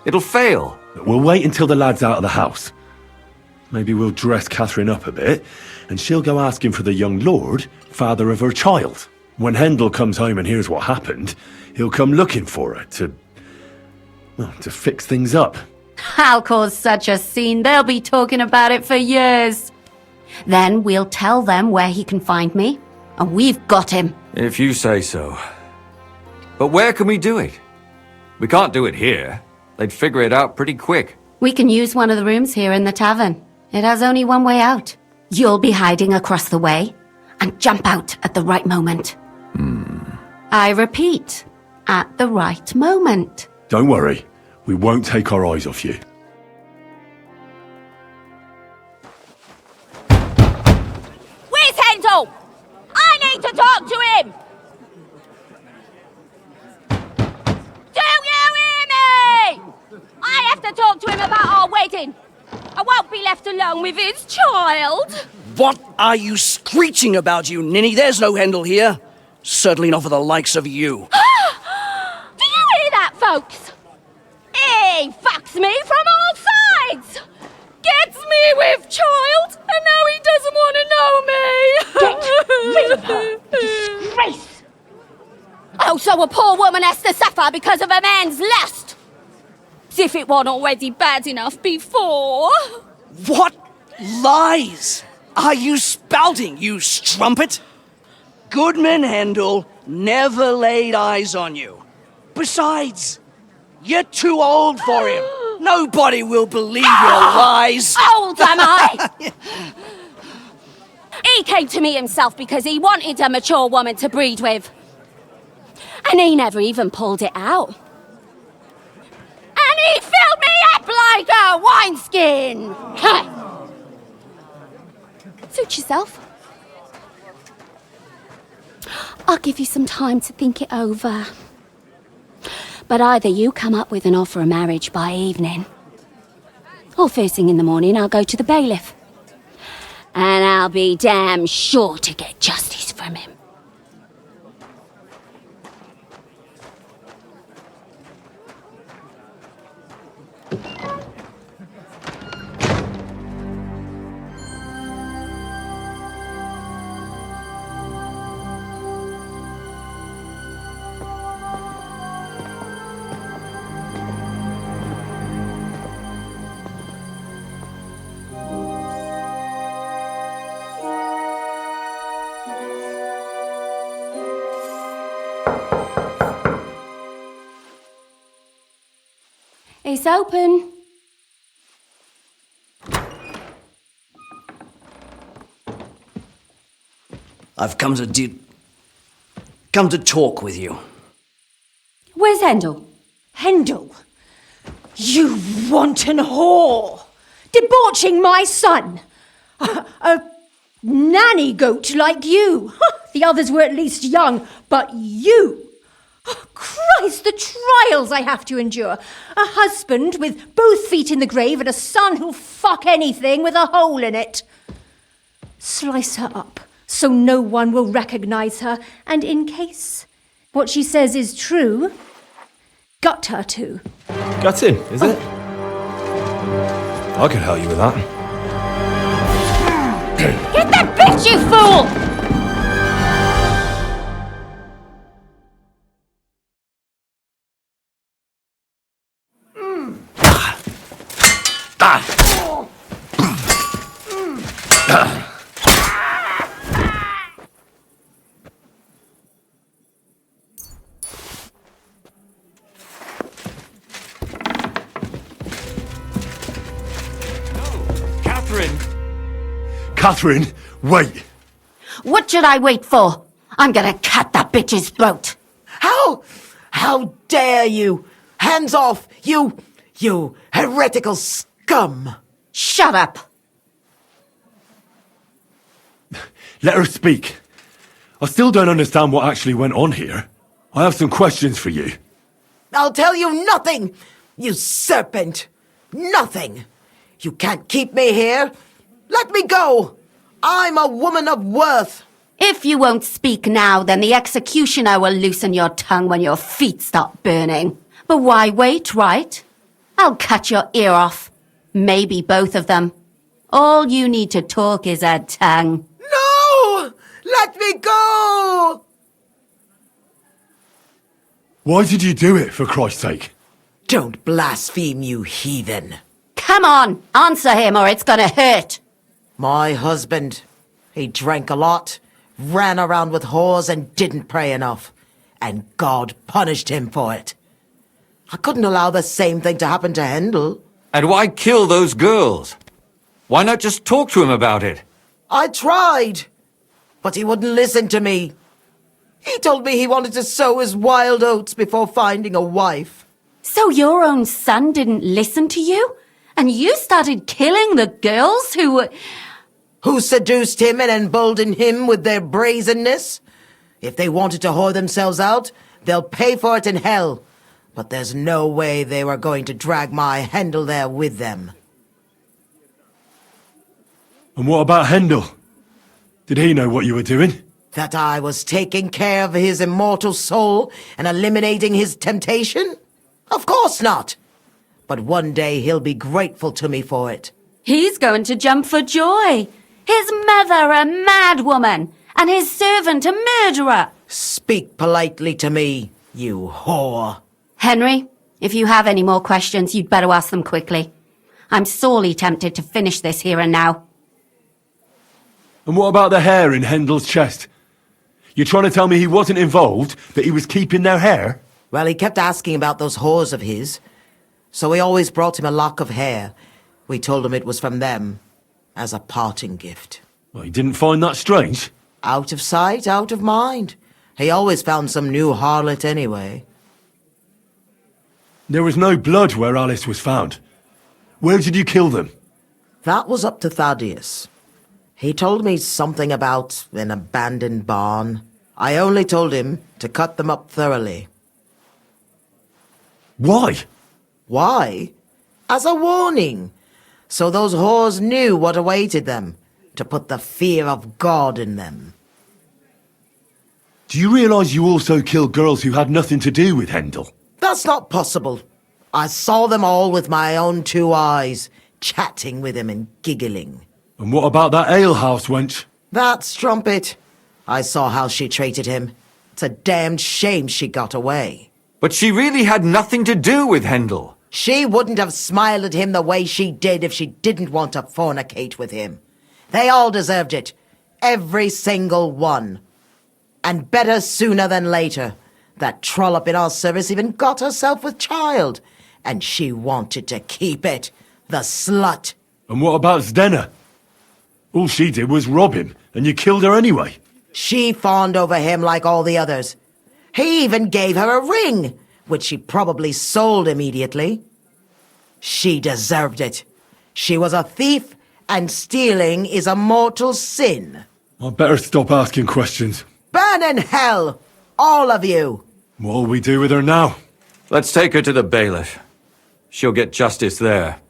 It'll fail. We'll wait until the lad's out of the house. Maybe we'll dress Catherine up a bit, and she'll go asking for the young lord, father of her child. When Hendel comes home and hears what happened, he'll come looking for her to fix things up. I'll cause such a scene, they'll be talking about it for years. Then we'll tell them where he can find me, and we've got him. If you say so. But where can we do it? We can't do it here. They'd figure it out pretty quick. We can use one of the rooms here in the tavern. It has only one way out. You'll be hiding across the way, and jump out at the right moment. I repeat, at the right moment. Don't worry, we won't take our eyes off you. Where's Hendel? I need to talk to him! Do you hear me? I have to talk to him about our wedding. I won't be left alone with his child. What are you screeching about, you ninny? There's no Hendel here. Certainly not for the likes of you. Do you hear that, folks? He fucks me from all sides. Gets me with child, and now he doesn't want to know me. Get rid of her. Disgrace. Oh, so a poor woman has to suffer because of a man's lust. As if it wasn't already bad enough before. What lies are you spouting, you strumpet? Goodman Hendel never laid eyes on you. Besides, you're too old for him. Nobody will believe your lies. Old am I? He came to me himself because he wanted a mature woman to breed with. And he never even pulled it out. And he filled me up like a wineskin. Suit yourself. I'll give you some time to think it over. But either you come up with an offer of marriage by evening, or first thing in the morning I'll go to the bailiff. And I'll be damn sure to get justice from him. It's open. I've come to talk with you. Where's Hendel? Hendel? You wanton whore! Debauching my son! A nanny goat like you! The others were at least young, but you! Oh, Christ, the trials I have to endure. A husband with both feet in the grave and a son who'll fuck anything with a hole in it. Slice her up so no one will recognize her, and in case what she says is true, gut her too. Gutting, is it? I could help you with that. Get that bitch, you fool! Catherine, wait! What should I wait for? I'm gonna cut that bitch's throat. How dare you? Hands off, you heretical scum! Shut up! Let her speak. I still don't understand what actually went on here. I have some questions for you. I'll tell you nothing, you serpent! Nothing! You can't keep me here! Let me go! I'm a woman of worth! If you won't speak now, then the executioner will loosen your tongue when your feet start burning. But why wait, right? I'll cut your ear off. Maybe both of them. All you need to talk is a tongue. No! Let me go! Why did you do it, for Christ's sake? Don't blaspheme, you heathen. Come on, answer him or it's gonna hurt. My husband, he drank a lot, ran around with whores and didn't pray enough. And God punished him for it. I couldn't allow the same thing to happen to Hendel. And why kill those girls? Why not just talk to him about it? I tried, but he wouldn't listen to me. He told me he wanted to sow his wild oats before finding a wife. So your own son didn't listen to you? And you started killing the girls who seduced him and emboldened him with their brazenness? If they wanted to whore themselves out, they'll pay for it in hell. But there's no way they were going to drag my Hendel there with them. And what about Hendel? Did he know what you were doing? That I was taking care of his immortal soul and eliminating his temptation? Of course not. But one day he'll be grateful to me for it. He's going to jump for joy. His mother a mad woman, and his servant a murderer. Speak politely to me, you whore. Henry, if you have any more questions, you'd better ask them quickly. I'm sorely tempted to finish this here and now. And what about the hair in Hendel's chest? You're trying to tell me he wasn't involved, but he was keeping their hair? Well, he kept asking about those whores of his. So we always brought him a lock of hair. We told him it was from them, as a parting gift. Well, he didn't find that strange? Out of sight, out of mind. He always found some new harlot anyway. There was no blood where Alice was found. Where did you kill them? That was up to Thaddeus. He told me something about an abandoned barn. I only told him to cut them up thoroughly. Why? Why? As a warning. So those whores knew what awaited them. To put the fear of God in them. Do you realise you also killed girls who had nothing to do with Hendel? That's not possible. I saw them all with my own 2 eyes, chatting with him and giggling. And what about that alehouse wench? That strumpet. I saw how she treated him. It's a damned shame she got away. But she really had nothing to do with Hendel. She wouldn't have smiled at him the way she did if she didn't want to fornicate with him. They all deserved it. Every single one. And better sooner than later. That trollop in our service even got herself with child. And she wanted to keep it. The slut. And what about Zdenna? All she did was rob him, and you killed her anyway. She fawned over him like all the others. He even gave her a ring, which she probably sold immediately. She deserved it. She was a thief, and stealing is a mortal sin. I'd better stop asking questions. Burn in hell, all of you. What'll we do with her now? Let's take her to the bailiff. She'll get justice there.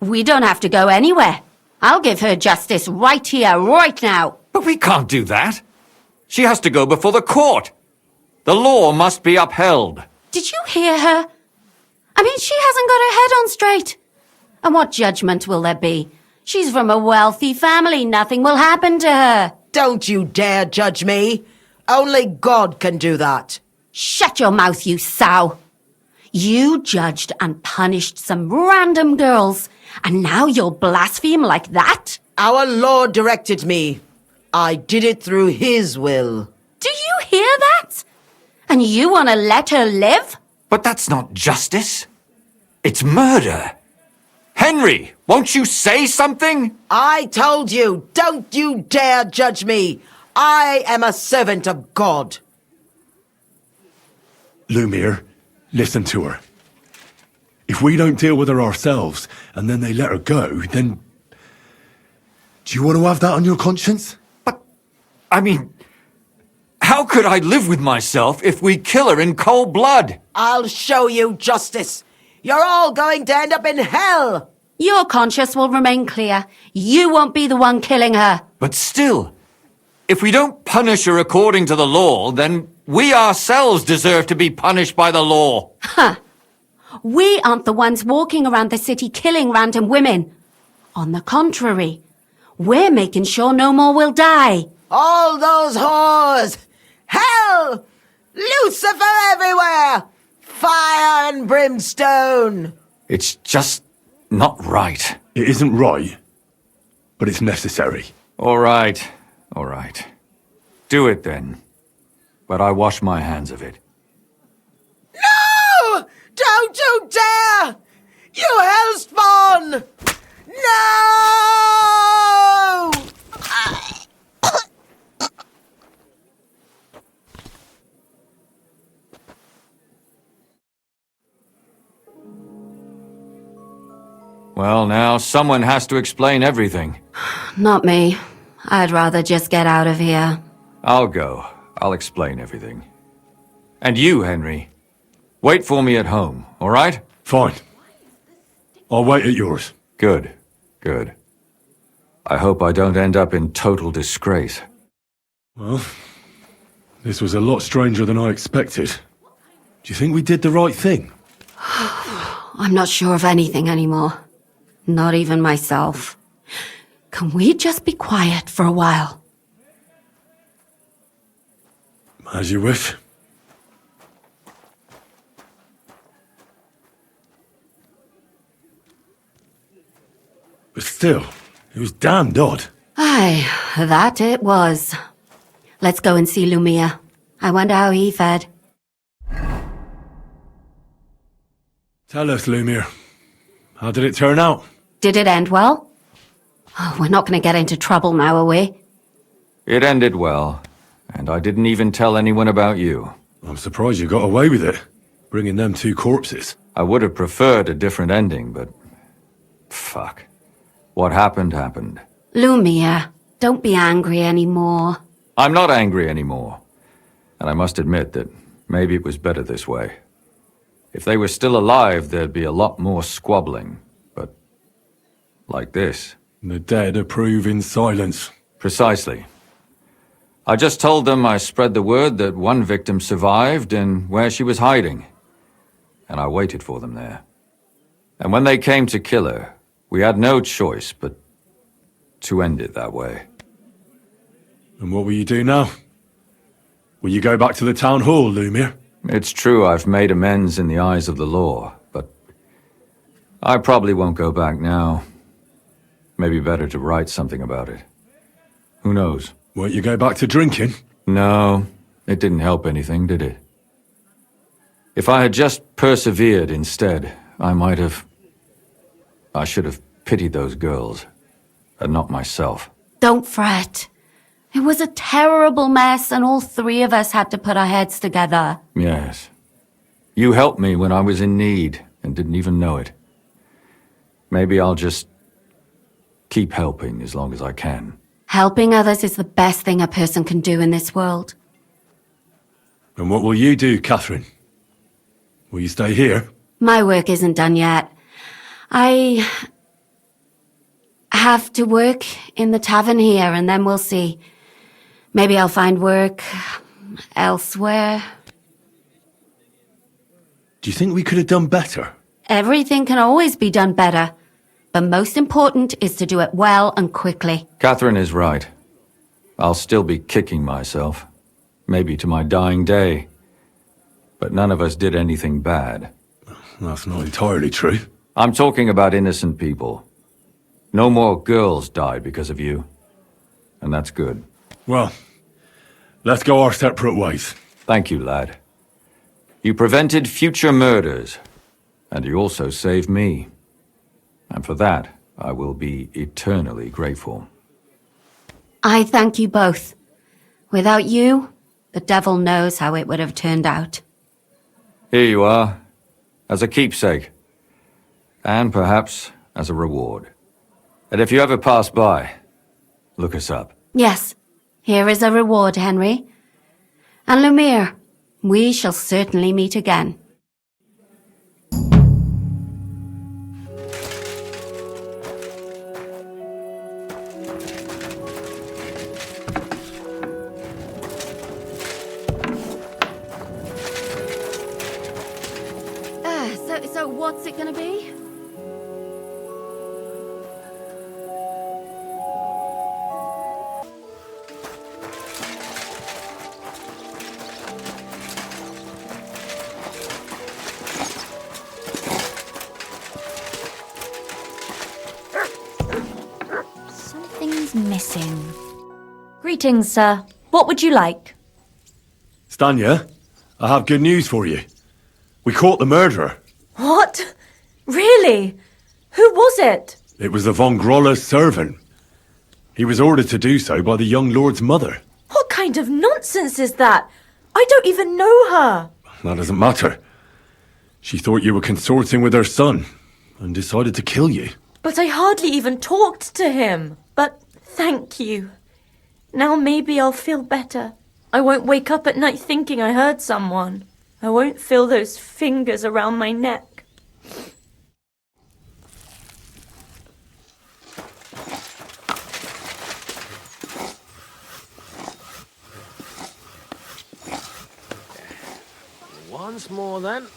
We don't have to go anywhere. I'll give her justice right here, right now. But we can't do that. She has to go before the court. The law must be upheld. Did you hear her? I mean, she hasn't got her head on straight. And what judgment will there be? She's from a wealthy family. Nothing will happen to her. Don't you dare judge me. Only God can do that. Shut your mouth, you sow. You judged and punished some random girls, and now you'll blaspheme like that? Our Lord directed me. I did it through His will. Do you hear that? And you want to let her live? But that's not justice. It's murder. Henry, won't you say something? I told you, don't you dare judge me. I am a servant of God. Lumiere, listen to her. If we don't deal with her ourselves, and then they let her go, then... Do you want to have that on your conscience? But, I mean... How could I live with myself if we kill her in cold blood? I'll show you justice. You're all going to end up in hell. Your conscience will remain clear. You won't be the one killing her. But still, if we don't punish her according to the law, then we ourselves deserve to be punished by the law. Huh. We aren't the ones walking around the city killing random women. On the contrary, we're making sure no more will die. All those whores! Hell! Lucifer everywhere! Fire and brimstone! It's just not right. It isn't right, but it's necessary. All right. Do it then. But I wash my hands of it. No! Don't you dare! You hellspawn! No! Well, now someone has to explain everything. Not me. I'd rather just get out of here. I'll go. I'll explain everything. And you, Henry, wait for me at home, all right? Fine. I'll wait at yours. Good. I hope I don't end up in total disgrace. Well, this was a lot stranger than I expected. Do you think we did the right thing? I'm not sure of anything anymore. Not even myself. Can we just be quiet for a while? As you wish. But still, it was damned odd. Aye, that it was. Let's go and see Lumiere. I wonder how he fared. Tell us, Lumiere. How did it turn out? Did it end well? Oh, we're not going to get into trouble now, are we? It ended well, and I didn't even tell anyone about you. I'm surprised you got away with it, bringing them two corpses. I would have preferred a different ending, but... fuck. What happened, happened. Lumiere, don't be angry anymore. I'm not angry anymore. And I must admit that maybe it was better this way. If they were still alive, there'd be a lot more squabbling. But... like this. The dead approve in silence. Precisely. I just told them I spread the word that one victim survived and where she was hiding. And I waited for them there. And when they came to kill her, we had no choice but to end it that way. And what will you do now? Will you go back to the town hall, Lumiere? It's true I've made amends in the eyes of the law, but I probably won't go back now. Maybe better to write something about it. Who knows? Won't you go back to drinking? No, it didn't help anything, did it? If I had just persevered instead, I should have pitied those girls, and not myself. Don't fret. It was a terrible mess, and all three of us had to put our heads together. Yes. You helped me when I was in need, and didn't even know it. Maybe I'll just keep helping as long as I can. Helping others is the best thing a person can do in this world. And what will you do, Catherine? Will you stay here? My work isn't done yet. I have to work in the tavern here, and then we'll see. Maybe I'll find work elsewhere. Do you think we could have done better? Everything can always be done better. The most important is to do it well and quickly. Catherine is right. I'll still be kicking myself. Maybe to my dying day. But none of us did anything bad. That's not entirely true. I'm talking about innocent people. No more girls died because of you. And that's good. Well, let's go our separate ways. Thank you, lad. You prevented future murders. And you also saved me. And for that, I will be eternally grateful. I thank you both. Without you, the devil knows how it would have turned out. Here you are, as a keepsake. And perhaps as a reward. And if you ever pass by, look us up. Yes, here is a reward, Henry. And Lumiere, we shall certainly meet again. So what's it gonna be? Something's missing. Greetings, sir. What would you like? Stanya, I have good news for you. We caught the murderer. What? Really? Who was it? It was the von Groller's servant. He was ordered to do so by the young lord's mother. What kind of nonsense is that? I don't even know her. That doesn't matter. She thought you were consorting with her son and decided to kill you. But I hardly even talked to him. But thank you. Now maybe I'll feel better. I won't wake up at night thinking I heard someone. I won't feel those fingers around my neck. Once more then.